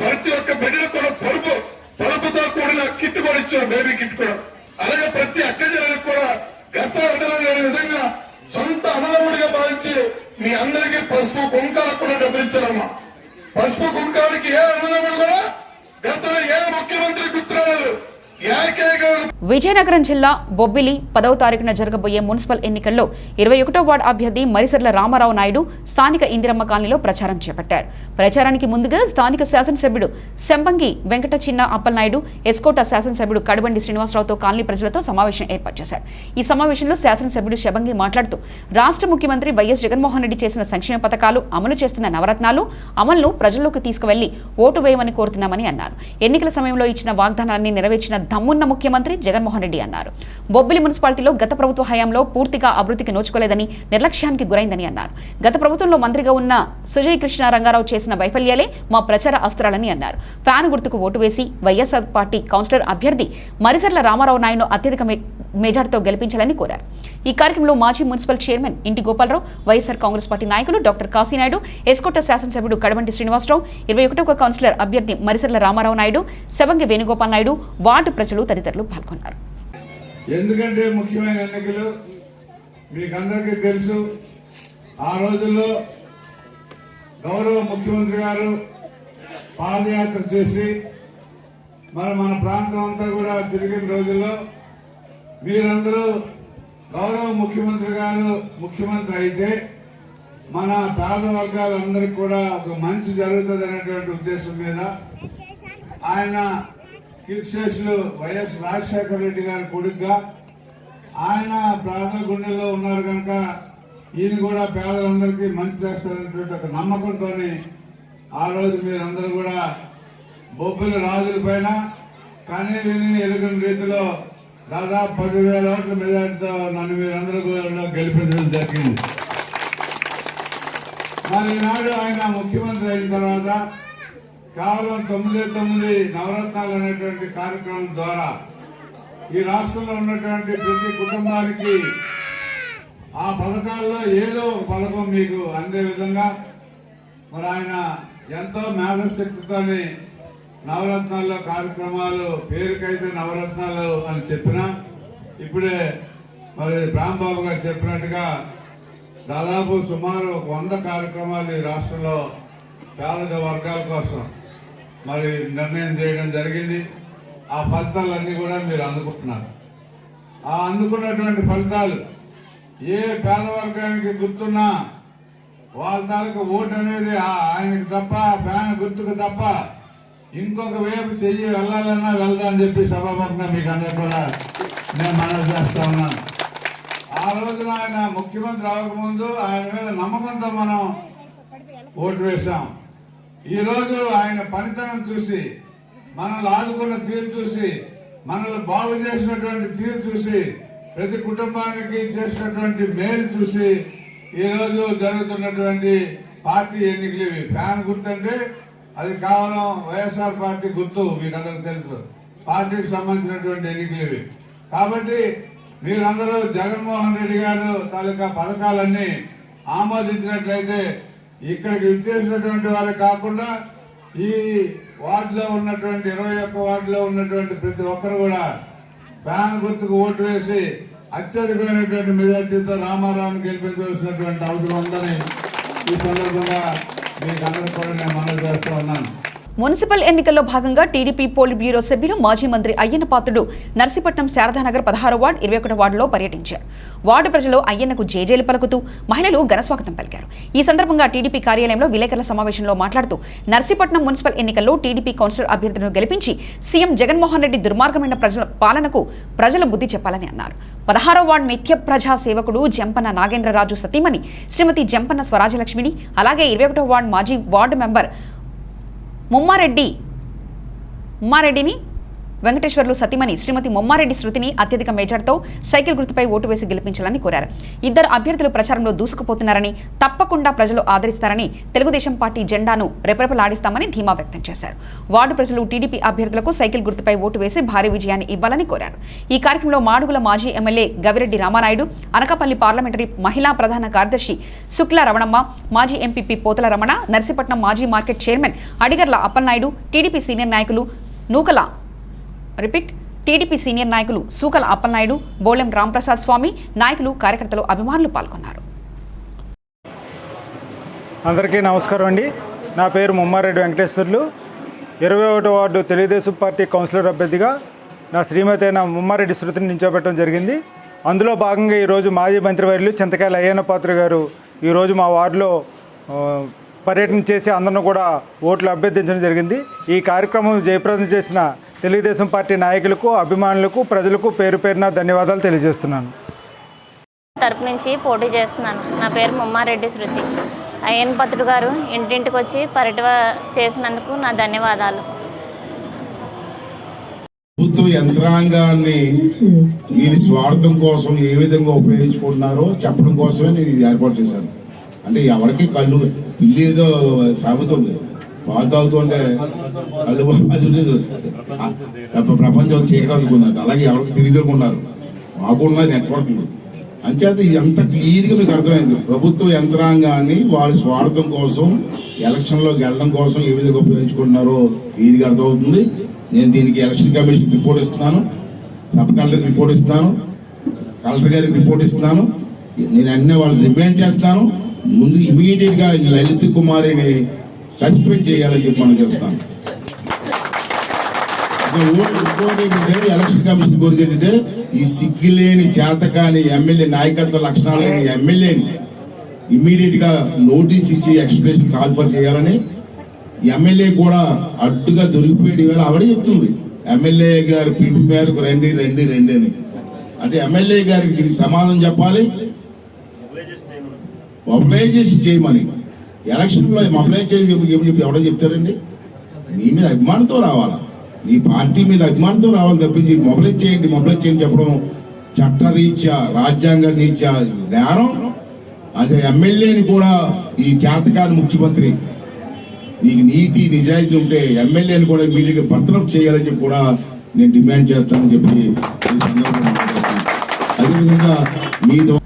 ప్రతి ఒక్క బిడ్డలకు కూడా పరుపుతో కూడిన కిట్ కూడా ఇచ్చాడు, బేబీ కిట్ కూడా. అలాగే ప్రతి అక్క చెల్లెలకు కూడా గత లేని విధంగా సొంత అన్నదమ్ముడిగా భావించి మీ అందరికీ పసుపు కుంకాలకు కూడా డబ్బులు ఇచ్చారమ్మా. పసుపు కుంకాలకి ఏ అన్నదమ్ముడు కూడా గతంలో ఏ ముఖ్యమంత్రి గుర్తురాలేదు. విజయనగరం జిల్లా బొబ్బిలి 10వ తారీఖున జరగబోయే మున్సిపల్ ఎన్నికల్లో 21వ వార్డు అభ్యర్థి మరిసర్ల రామారావు నాయుడు స్థానిక ఇందిరమ్మ కాలనీలో ప్రచారం చేపట్టారు. ప్రచారానికి ముందుగా స్థానిక శాసనసభ్యుడు శంబంగి వెంకట చిన్న అప్పలనాయుడు, ఎస్కోట శాసనసభ్యుడు కడబండి శ్రీనివాసరావుతో కాలనీ ప్రజలతో సమావేశం ఏర్పాటు చేశారు. ఈ సమావేశంలో శాసనసభ్యుడు శంబంగి మాట్లాడుతూ రాష్ట్ర ముఖ్యమంత్రి వైఎస్ జగన్మోహన్ రెడ్డి చేసిన సంక్షేమ పథకాలు, అమలు చేస్తున్న నవరత్నాలు అమలును ప్రజల్లోకి తీసుకువెళ్లి ఓటు వేయమని కోరుతున్నామని అన్నారు. ఎన్నికల సమయంలో ఇచ్చిన వాగ్దానాన్ని నెరవేర్చిన దమ్మున్న ముఖ్యమంత్రి జగన్మోహన్ రెడ్డి అన్నారు. బొబ్బిలి మున్సిపాలిటీలో గత ప్రభుత్వ హయాంలో పూర్తిగా అభివృద్ధికి నోచుకోలేదని, నిర్లక్ష్యానికి గురైందని అన్నారు. గత ప్రభుత్వంలో మంత్రిగా ఉన్న సుజయ్ కృష్ణ రంగారావు చేసిన వైఫల్యాలే మా ప్రచార అస్త్రాలని అన్నారు. ఫ్యాన్ గుర్తుకు ఓటు వేసి వైఎస్ఆర్ పార్టీ కౌన్సిలర్ అభ్యర్థి మరిసర్ల రామారావు నాయుడును అత్యధిక మెజార్టీతో గెలిపించాలని కోరారు. ఈ కార్యక్రమంలో మాజీ మున్సిపల్ చైర్మన్ ఇంటి గోపాలరావు, వైఎస్ఆర్ కాంగ్రెస్ పార్టీ నాయకులు డాక్టర్ కాశీనాయుడు, ఎస్కోట శాసనసభ్యుడు కడవంటి శ్రీనివాసరావు, 21వ కౌన్సిలర్ అభ్యర్థి మరిసర్ల రామారావు నాయుడు, శవంగి వేణుగోపాల్ నాయుడు, వార్డు ప్రజలు తదితరులు పాల్గొన్నారు. ఎందుకంటే ముఖ్యమైన ఎన్నికలు మీకందరికీ తెలుసు. ఆ రోజుల్లో గౌరవ ముఖ్యమంత్రి గారు పాదయాత్ర చేసి మన ప్రాంతం అంతా కూడా తిరిగిన రోజుల్లో మీరందరూ గౌరవ ముఖ్యమంత్రి గారు ముఖ్యమంత్రి అయితే మన పేద వర్గాలందరికీ కూడా ఒక మంచి జరుగుతుంది అనేటువంటి ఉద్దేశం మీద ఆయన కీర్తిశేషులు వైఎస్ రాజశేఖర రెడ్డి గారి కొడుకుగా ఆయన పేదల గుండెల్లో ఉన్నారు కనుక ఈయన కూడా పేదలందరికీ మంచి చేస్తారనేటువంటి ఒక నమ్మకంతో ఆ రోజు మీరందరూ కూడా బొబ్బిలి రాజుల పైన కనీ విని ఎరుగని రీతిలో దాదాపు 10,000 ఓట్ల మెజార్టీతో నన్ను మీరందరూ కూడా గెలిపించడం జరిగింది. మరి ఈనాడు ఆయన ముఖ్యమంత్రి అయిన తర్వాత కేవలం 9 నవరత్నాలు అనేటువంటి కార్యక్రమం ద్వారా ఈ రాష్ట్రంలో ఉన్నటువంటి ప్రతి కుటుంబానికి ఆ పథకాల్లో ఏదో ఒక పథకం మీకు అందే విధంగా మరి ఆయన ఎంతో మేధశక్తితోని నవరత్నాల్లో కార్యక్రమాలు పేరుకైతే నవరత్నాలు అని చెప్పినా ఇప్పుడే మరి రాంబాబు గారు చెప్పినట్టుగా దాదాపు సుమారు 100 కార్యక్రమాలు ఈ రాష్ట్రంలో పేద వర్గాల కోసం మరి నిర్ణయం చేయడం జరిగింది. ఆ ఫలితాలన్నీ కూడా మీరు అందుకుంటున్నారు. ఆ అందుకున్నటువంటి ఫలితాలు ఏ పేద వర్గానికి గుర్తున్నా వాళ్ళ తాలూకు ఓటు అనేది ఆయనకి తప్ప ఫ్యాన్ గుర్తుకు తప్ప ఇంకొక వైపు చెయ్యి వెళ్ళాలన్నా వెళ్దా అని చెప్పి సభాముఖంగా మీకు అందరూ కూడా నేను మనవి చేస్తా ఉన్నాను. ఆ రోజున ఆయన ముఖ్యమంత్రి అవ్వకముందు ఆయన మీద నమ్మకంతో మనం ఓటు వేశాం. ఈరోజు ఆయన పనితనం చూసి, మనల్ని ఆదుకున్న తీరు చూసి, మనల్ని బాగు చేసినటువంటి తీరు చూసి, ప్రతి కుటుంబానికి చేసినటువంటి మేలు చూసి ఈరోజు జరుగుతున్నటువంటి పార్టీ ఎన్నికలు ఇవి. ఫ్యాన్ గుర్తంటే అది కేవలం వైఎస్ఆర్ పార్టీ గుర్తు, మీకు అందరికి తెలుసు. పార్టీకి సంబంధించినటువంటి ఎన్నికలు ఇవి. కాబట్టి మీరందరూ జగన్మోహన్ రెడ్డి గారు తాలూకా పథకాలన్నీ ఆమోదించినట్లయితే ఇక్కడికి ఇచ్చేసినటువంటి వారు కాకుండా ఈ వార్డులో ఉన్నటువంటి 21 వార్డులో ఉన్నటువంటి ప్రతి ఒక్కరు కూడా ఫ్యాన్ గుర్తుకు ఓటు వేసి అత్యధికమైనటువంటి మెజార్టీతో రామారావుని గెలిపించవలసినటువంటి అవసరం ఉందని ఈ సందర్భంగా మీకు అందరికీ కూడా నేను మనవి చేస్తూ ఉన్నాను. మున్సిపల్ ఎన్నికల్లో భాగంగా టీడీపీ పోల్ బ్యూరో సభ్యులు మాజీ మంత్రి అయ్యన్న పాత్రుడు నర్సీపట్నం శారదానగర్ 16వ వార్డు 21వ వార్డులో పర్యటించారు. వార్డు ప్రజలు అయ్యన్నకు జేజేలు పలుకుతూ మహిళలు ఘనస్వాగతం పలికారు. ఈ సందర్భంగా టీడీపీ కార్యాలయంలో విలేకరుల సమావేశంలో మాట్లాడుతూ నర్సీపట్నం మున్సిపల్ ఎన్నికల్లో టీడీపీ కౌన్సిలర్ అభ్యర్థులను గెలిపించి సీఎం జగన్మోహన్ రెడ్డి దుర్మార్గమైన ప్రజల పాలనకు ప్రజలు బుద్ధి చెప్పాలని అన్నారు. 16వ వార్డు నిత్య ప్రజా సేవకుడు జంపన్న నాగేంద్రరాజు సతీమణి శ్రీమతి జంపన్న స్వరాజలక్ష్మిని, అలాగే 21వ వార్డు మాజీ వార్డు మెంబర్ ముమ్మారెడ్డిని వెంకటేశ్వర్లు సతీమణి శ్రీమతి ముమ్మారెడ్డి శృతిని అత్యధిక మెజార్టీతో సైకిల్ గుర్తుపై ఓటు వేసి గెలిపించాలని కోరారు. ఇద్దరు అభ్యర్థులు ప్రచారంలో దూసుకుపోతున్నారని, తప్పకుండా ప్రజలు ఆదరిస్తారని, తెలుగుదేశం పార్టీ జెండాను రెపరెపలాడిస్తామని ధీమా వ్యక్తం చేశారు. వార్డు ప్రజలు టీడీపీ అభ్యర్థులకు సైకిల్ గుర్తుపై ఓటు వేసి భారీ విజయాన్ని ఇవ్వాలని కోరారు. ఈ కార్యక్రమంలో మాడుగుల మాజీ ఎమ్మెల్యే గవిరెడ్డి రామానాయుడు, అనకాపల్లి పార్లమెంటరీ మహిళా ప్రధాన కార్యదర్శి శుక్ల రమణమ్మ, మాజీ ఎంపీపీ పోతల రమణ, నర్సీపట్నం మాజీ market chairman Adigarla Appalanaidu, TDP senior నాయకులు టీడీపీ సీనియర్ నాయకులు సూకల అప్పలనాయుడు, బోలెం రాంప్రసాద్ స్వామి, నాయకులు, కార్యకర్తలు, అభిమానులు పాల్గొన్నారు. అందరికీ నమస్కారం అండి. నా పేరు ముమ్మారెడ్డి వెంకటేశ్వర్లు. 21వ వార్డు తెలుగుదేశం పార్టీ కౌన్సిలర్ అభ్యర్థిగా నా శ్రీమతి అయిన ముమ్మారెడ్డి శృతిని నిల్చోబెట్టడం జరిగింది. అందులో భాగంగా ఈరోజు మాజీ మంత్రివర్యులు చింతకాయల అయ్యన్న పాత్ర గారు ఈరోజు మా వార్డులో పర్యటన చేసి అందరిని కూడా ఓట్లు అభ్యర్థించడం జరిగింది. ఈ కార్యక్రమం జయప్రదం చేసిన తెలుగుదేశం పార్టీ నాయకులకు, అభిమానులకు, ప్రజలకు పేరు పేరున ధన్యవాదాలు తెలియజేస్తున్నాను. తరపు నుంచి పోటీ చేస్తున్నాను. నా పేరు ముమ్మారెడ్డి శృతి. అయ్యన్న పాత్రుడు గారు ఇంటింటికి వచ్చి పర్యటన చేసినందుకు నా ధన్యవాదాలు. ప్రభుత్వ యంత్రాంగాన్ని మీరు స్వార్థం కోసం ఏ విధంగా ఉపయోగించుకుంటున్నారో చెప్పడం కోసమే నేను ఇది ఏర్పాటు చేశాను. అంటే ఎవరికి కళ్ళు పిల్లి ఏదో సాగుతుంది, పాలు తాగుతుంటే కళ్ళు ప్రపంచం చీకటి అనుకున్నారు, అలాగే ఎవరికి తెలియదుకున్నారు. మాకున్న నెట్వర్క్లు అంచేత ఇదంతా క్లియర్గా మీకు అర్థమైంది. ప్రభుత్వ యంత్రాంగాన్ని వాళ్ళ స్వార్థం కోసం ఎలక్షన్లోకి వెళ్ళడం కోసం ఏ విధంగా ఉపయోగించుకుంటున్నారో క్లియర్గా అర్థమవుతుంది. నేను దీనికి ఎలక్షన్ కమిషన్ రిపోర్ట్ ఇస్తున్నాను, సబ్ కలెక్టర్కి రిపోర్ట్ ఇస్తున్నాను, కలెక్టర్ గారికి రిపోర్ట్ ఇస్తున్నాను. నేను అన్నీ వాళ్ళు రిమైండ్ చేస్తాను. ముందు ఇమీడియట్ గా లలిత్ కుమారిని సస్పెండ్ చేయాలని చెప్పి మనం చెప్తాను. ఎలక్షన్ కమిషన్ కోరిక ఏంటంటే ఈ సిగ్గులేని చేతకాని ఎమ్మెల్యే నాయకత్వ లక్షణాలు లేని ఎమ్మెల్యేని ఇమీడియట్ గా నోటీస్ ఇచ్చి ఎక్స్ప్రెషన్ కాల్ఫర్ చేయాలని. ఎమ్మెల్యే కూడా అడ్డుగా దొరికిపోయేది వేళ ఆవిడ చెప్తుంది, ఎమ్మెల్యే గారు పిలుపు మేరకు రండి రండి రండి అని. అంటే ఎమ్మెల్యే గారికి దీనికి సమాధానం చెప్పాలి, మొబిలైజేషన్ చేయమని. ఎలక్షన్లో మొబిలైజ్ చేయమని చెప్పి ఎవడో చెప్తారండి? నీ మీద అభిమానంతో రావాలా, నీ పార్టీ మీద అభిమానంతో రావాలి తప్పించి మొబిలైజ్ చేయండి చెప్పడం చట్టరీత్యా రాజ్యాంగ రీత్యా నేరం. అదే ఎమ్మెల్యేని కూడా ఈ చేతకాని ముఖ్యమంత్రి నీకు నీతి నిజాయితీ ఉంటే ఎమ్మెల్యేని కూడా ఇమీడియట్గా బర్తరఫ్ చేయాలని చెప్పి కూడా నేను డిమాండ్ చేస్తానని చెప్పి ఈ సందర్భంగా అదేవిధంగా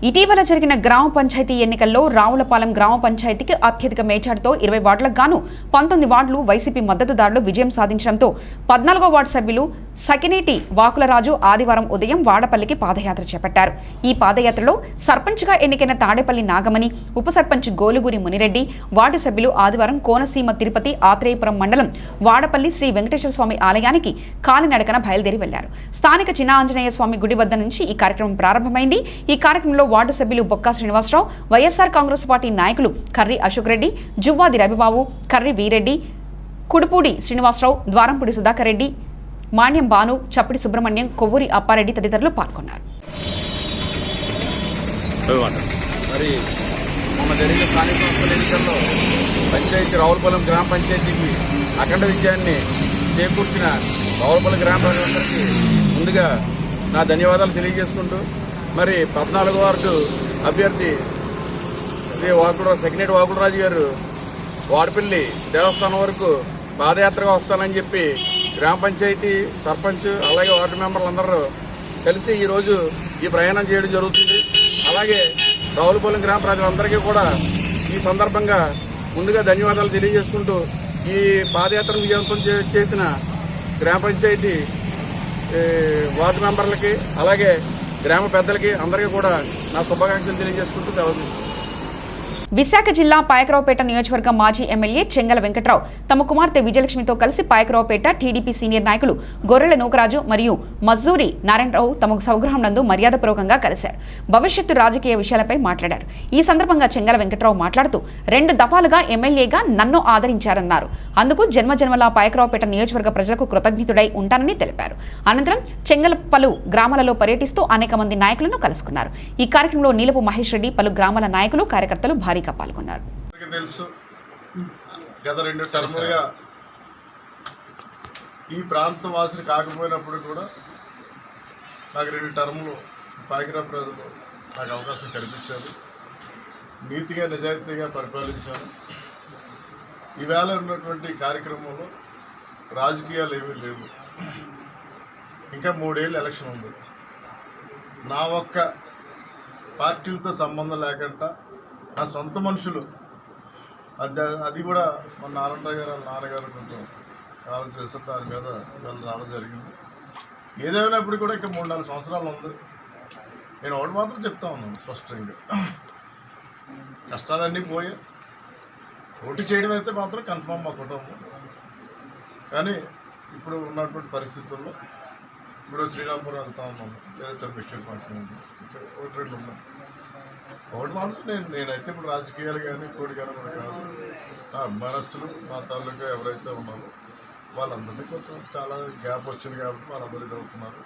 ఇటీవల జరిగిన గ్రామ పంచాయతీ ఎన్నికల్లో రావులపాలెం గ్రామ పంచాయతీకి అత్యధిక మేజార్టీతో 20 వార్డులకు గాను 19 వార్డులు వైసీపీ మద్దతుదారులు విజయం సాధించడంతో 14వ వార్డు సభ్యులు సకినేటి వాకులరాజు ఆదివారం ఉదయం వాడపల్లికి పాదయాత్ర చేపట్టారు. ఈ పాదయాత్రలో సర్పంచ్గా ఎన్నికైన తాడేపల్లి నాగమణి, ఉప సర్పంచ్ గోలుగురి మునిరెడ్డి, వార్డు సభ్యులు ఆదివారం కోనసీమ తిరుపతి ఆత్రేయపురం మండలం వాడపల్లి శ్రీ వెంకటేశ్వర స్వామి ఆలయానికి కాలినడకన బయలుదేరి వెళ్లారు. స్థానిక చిన్న ఆంజనేయ స్వామి గుడి వద్ద నుంచి ఈ కార్యక్రమం ప్రారంభమైంది. ఈ కార్యక్రమంలో వార్డు సభ్యులు బొక్కా శ్రీనివాసరావు, వైఎస్ఆర్ కాంగ్రెస్ పార్టీ నాయకులు కర్రి అశోక్ రెడ్డి, జువ్వాది రవిబాబు, కర్రి వీరెడ్డి, కుడుపూడి శ్రీనివాసరావు, ద్వారంపూడి సుధాకర్ రెడ్డి, మాణ్యం బాను, చప్పిడి సుబ్రహ్మణ్యం, కొవ్వూరి అప్పారెడ్డి తదితరులు పాల్గొన్నారు. మరి మొన్న జరిగిన స్థానిక సంస్థల ఎన్నికల్లో పంచాయతీ రావులపాలెం గ్రామ పంచాయతీకి అఖండ విజయాన్ని చేకూర్చిన రావులపాలెం గ్రామ ప్రజలందరికీ ముందుగా నా ధన్యవాదాలు తెలియజేసుకుంటూ, మరి 14వ వార్డు అభ్యర్థి శ్రీ సెకినేటి వాకులరాజు గారు వాడపల్లి దేవస్థానం వరకు పాదయాత్రగా వస్తానని చెప్పి గ్రామ పంచాయతీ సర్పంచ్ అలాగే వార్డు మెంబర్లు అందరూ కలిసి ఈరోజు ఈ ప్రయాణం చేయడం జరుగుతుంది. అలాగే రావులపాలెం గ్రామ ప్రజలందరికీ కూడా ఈ సందర్భంగా ముందుగా ధన్యవాదాలు తెలియజేసుకుంటూ, ఈ పాదయాత్రను విజయవంతం చేసిన గ్రామ పంచాయతీ వార్డు మెంబర్లకి అలాగే గ్రామ పెద్దలకి అందరికీ కూడా నా శుభాకాంక్షలు తెలియజేసుకుంటూ సెలవు తీసుకుంటాను. విశాఖ జిల్లా పాయకరావుపేట నియోజకవర్గం మాజీ ఎమ్మెల్యే చెంగల వెంకట్రావు తమ కుమార్తె విజయలక్ష్మితో కలిసి పాయకరావుపేట టీడీపీ సీనియర్ నాయకులు గొర్రెల నూకరాజు మరియు మజ్జూరి నారాయణరావు తమ స్వగృహం నందు మర్యాదపూర్వకంగా కలిశారు. భవిష్యత్తు రాజకీయ విషయాలపై మాట్లాడారు. ఈ సందర్భంగా చెంగల వెంకట్రావు మాట్లాడుతూ 2 దఫాలుగా ఎమ్మెల్యేగా నన్ను ఆదరించారన్నారు. అందుకు జన్మజన్మల పాయకరావుపేట నియోజకవర్గ ప్రజలకు కృతజ్ఞతుడై ఉంటానని తెలిపారు. అనంతరం చెంగల పలు గ్రామాలలో పర్యటిస్తూ అనేక మంది నాయకులను కలుసుకున్నారు. ఈ కార్యక్రమంలో నీలపు మహేష్ రెడ్డి, పలు గ్రామాల నాయకులు, కార్యకర్తలు భారీగా పాల్గొన్నారు. తెలుసు, గత 2 టర్ములుగా ఈ ప్రాంతం వాసిని కాకపోయినప్పుడు కూడా నాకు 2 టర్ములు పాయకరావు ప్రజలు నాకు అవకాశం కల్పించారు. నీతిగా నిజాయితీగా పరిపాలించాను. ఈవేళ ఉన్నటువంటి కార్యక్రమంలో రాజకీయాలు ఏమీ లేవు. ఇంకా 3 ఏళ్ళు ఎలక్షన్ ఉంది. నా ఒక్క పార్టీలతో సంబంధం లేకుండా నా సొంత మనుషులు అది కూడా మన నారాయణరావు గారు వాళ్ళ నాన్నగారు కొంచెం కాలం చేస్తారు, దాని మీద వాళ్ళు రావడం జరిగింది. ఏదేమైనప్పుడు కూడా ఇంకా 3-4 సంవత్సరాలు ఉంది. నేను ఒకటి మాత్రం చెప్తా ఉన్నాను స్పష్టంగా, కష్టాలన్నీ పోయి పోటీ చేయడం అయితే మాత్రం కన్ఫామ్ మా కుటుంబం. కానీ ఇప్పుడు ఉన్నటువంటి పరిస్థితుల్లో ఇప్పుడు శ్రీరాంపురం వెళ్తా ఉన్నాము, లేదా చర్మిస్టర్ ఫంక్షన్ ఉంది, ఇంకా 1-2 ఉన్నాయి. ఒకటి మాత్రం నేనైతే ఇప్పుడు రాజకీయాలు కానీ కోడి కానీ మన కాదు, నా అభిమానస్తులు మా తాలూకా ఎవరైతే ఉన్నారో వాళ్ళందరినీ కొంచెం చాలా గ్యాప్ వచ్చింది కాబట్టి వాళ్ళందరూ చదువుతున్నారు.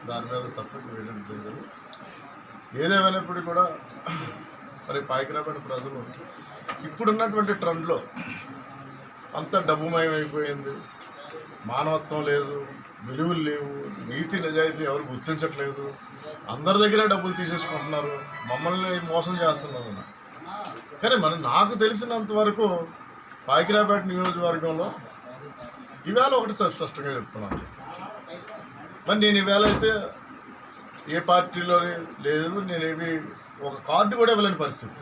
దాని మీద తప్ప వేయడం లేదు. ఏదేమైనప్పుడు కూడా మరి పాయకరావుపేట ప్రజలు ఇప్పుడున్నటువంటి ట్రెండ్లో అంత డబ్బుమయం అయిపోయింది, మానవత్వం లేదు, విలువలు లేవు, నీతి నిజాయితీ ఎవరు గుర్తించట్లేదు, అందరి దగ్గర డబ్బులు తీసేసుకుంటున్నారు, మమ్మల్ని మోసం చేస్తున్నారు. కానీ నాకు తెలిసినంత వరకు పాయకరాపేట నియోజకవర్గంలో ఈవేళ ఒకటి స్పష్టంగా చెప్తున్నాను, మరి నేను ఈవేళ అయితే ఏ పార్టీలో లేదు, నేనేమి ఒక కార్డు కూడా ఇవ్వలేని పరిస్థితి.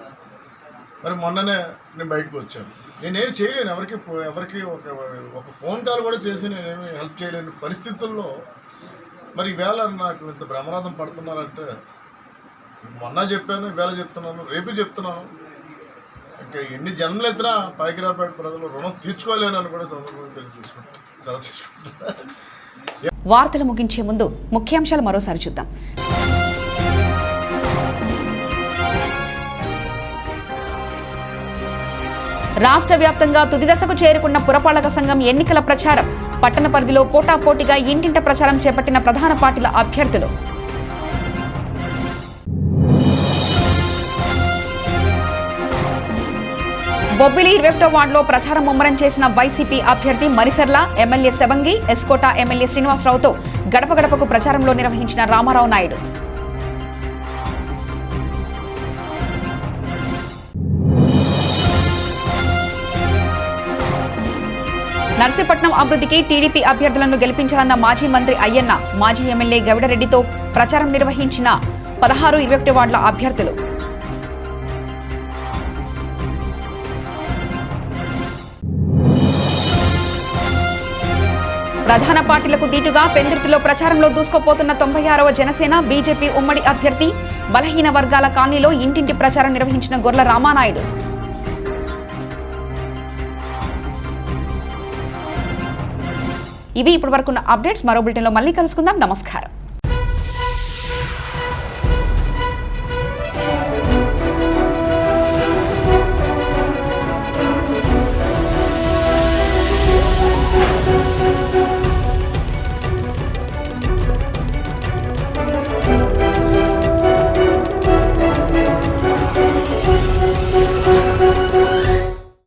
మరి మొన్ననే నేను బయటకు వచ్చాను, నేనేం చేయలేను, ఎవరికి ఒక ఫోన్ కాల్ కూడా చేసి నేనేమి హెల్ప్ చేయలేని పరిస్థితుల్లో మరి ఈవేళ నాకు ఇంత బ్రహ్మరాధం పడుతున్నారంటే, మొన్న చెప్పాను, ఈవేళ చెప్తున్నాను, రేపు చెప్తున్నాను, ఇంకా ఎన్ని జన్మలు ఎత్తినా పాయకరాపేట ప్రజలు రుణం తీర్చుకోలేనని కూడా సందర్భంగా తెలియజేసుకుంటాను. సెలవు తీసుకుంటాను. వార్తలు ముగించే ముందు ముఖ్యాంశాలు మరోసారి చూద్దాం. రాష్ట్ర వ్యాప్తంగా తుది దశకు చేరుకున్న పురపాలక సంఘం ఎన్నికల ప్రచారం. పట్టణ పరిధిలో పోటాపోటీగా ఇంటింట ప్రచారం చేపట్టిన ప్రధాన పార్టీల అభ్యర్థులు. బొబ్బిలి 21వ వార్డులో ప్రచారం ముమ్మరం చేసిన వైసీపీ అభ్యర్థి మరిసర్ల, ఎమ్మెల్యే సెవంగి, ఎస్కోట ఎమ్మెల్యే శ్రీనివాసరావుతో గడప గడపకు ప్రచారంలో నిర్వహించిన రామారావు నాయుడు. నర్సీపట్నం అభివృద్ధికి టీడీపీ అభ్యర్థులను గెలిపించాలన్న మాజీ మంత్రి అయ్యన్న, మాజీ ఎమ్మెల్యే గవిడరెడ్డితో ప్రచారం నిర్వహించిన 16, 21 వార్డుల అభ్యర్థులు. ప్రధాన పార్టీలకు దీటుగా పెందుర్తిలో ప్రచారంలో దూసుకుపోతున్న 96వ జనసేన బీజేపీ ఉమ్మడి అభ్యర్థి. బలహీన వర్గాల కాలనీలో ఇంటింటి ప్రచారం నిర్వహించిన గొర్ల రామానాయుడు. ఇవి ఇప్పటివరకున్న అప్డేట్స్. మరో బులెటిన్లో మళ్ళీ కలుసుకుందాం. నమస్కారం.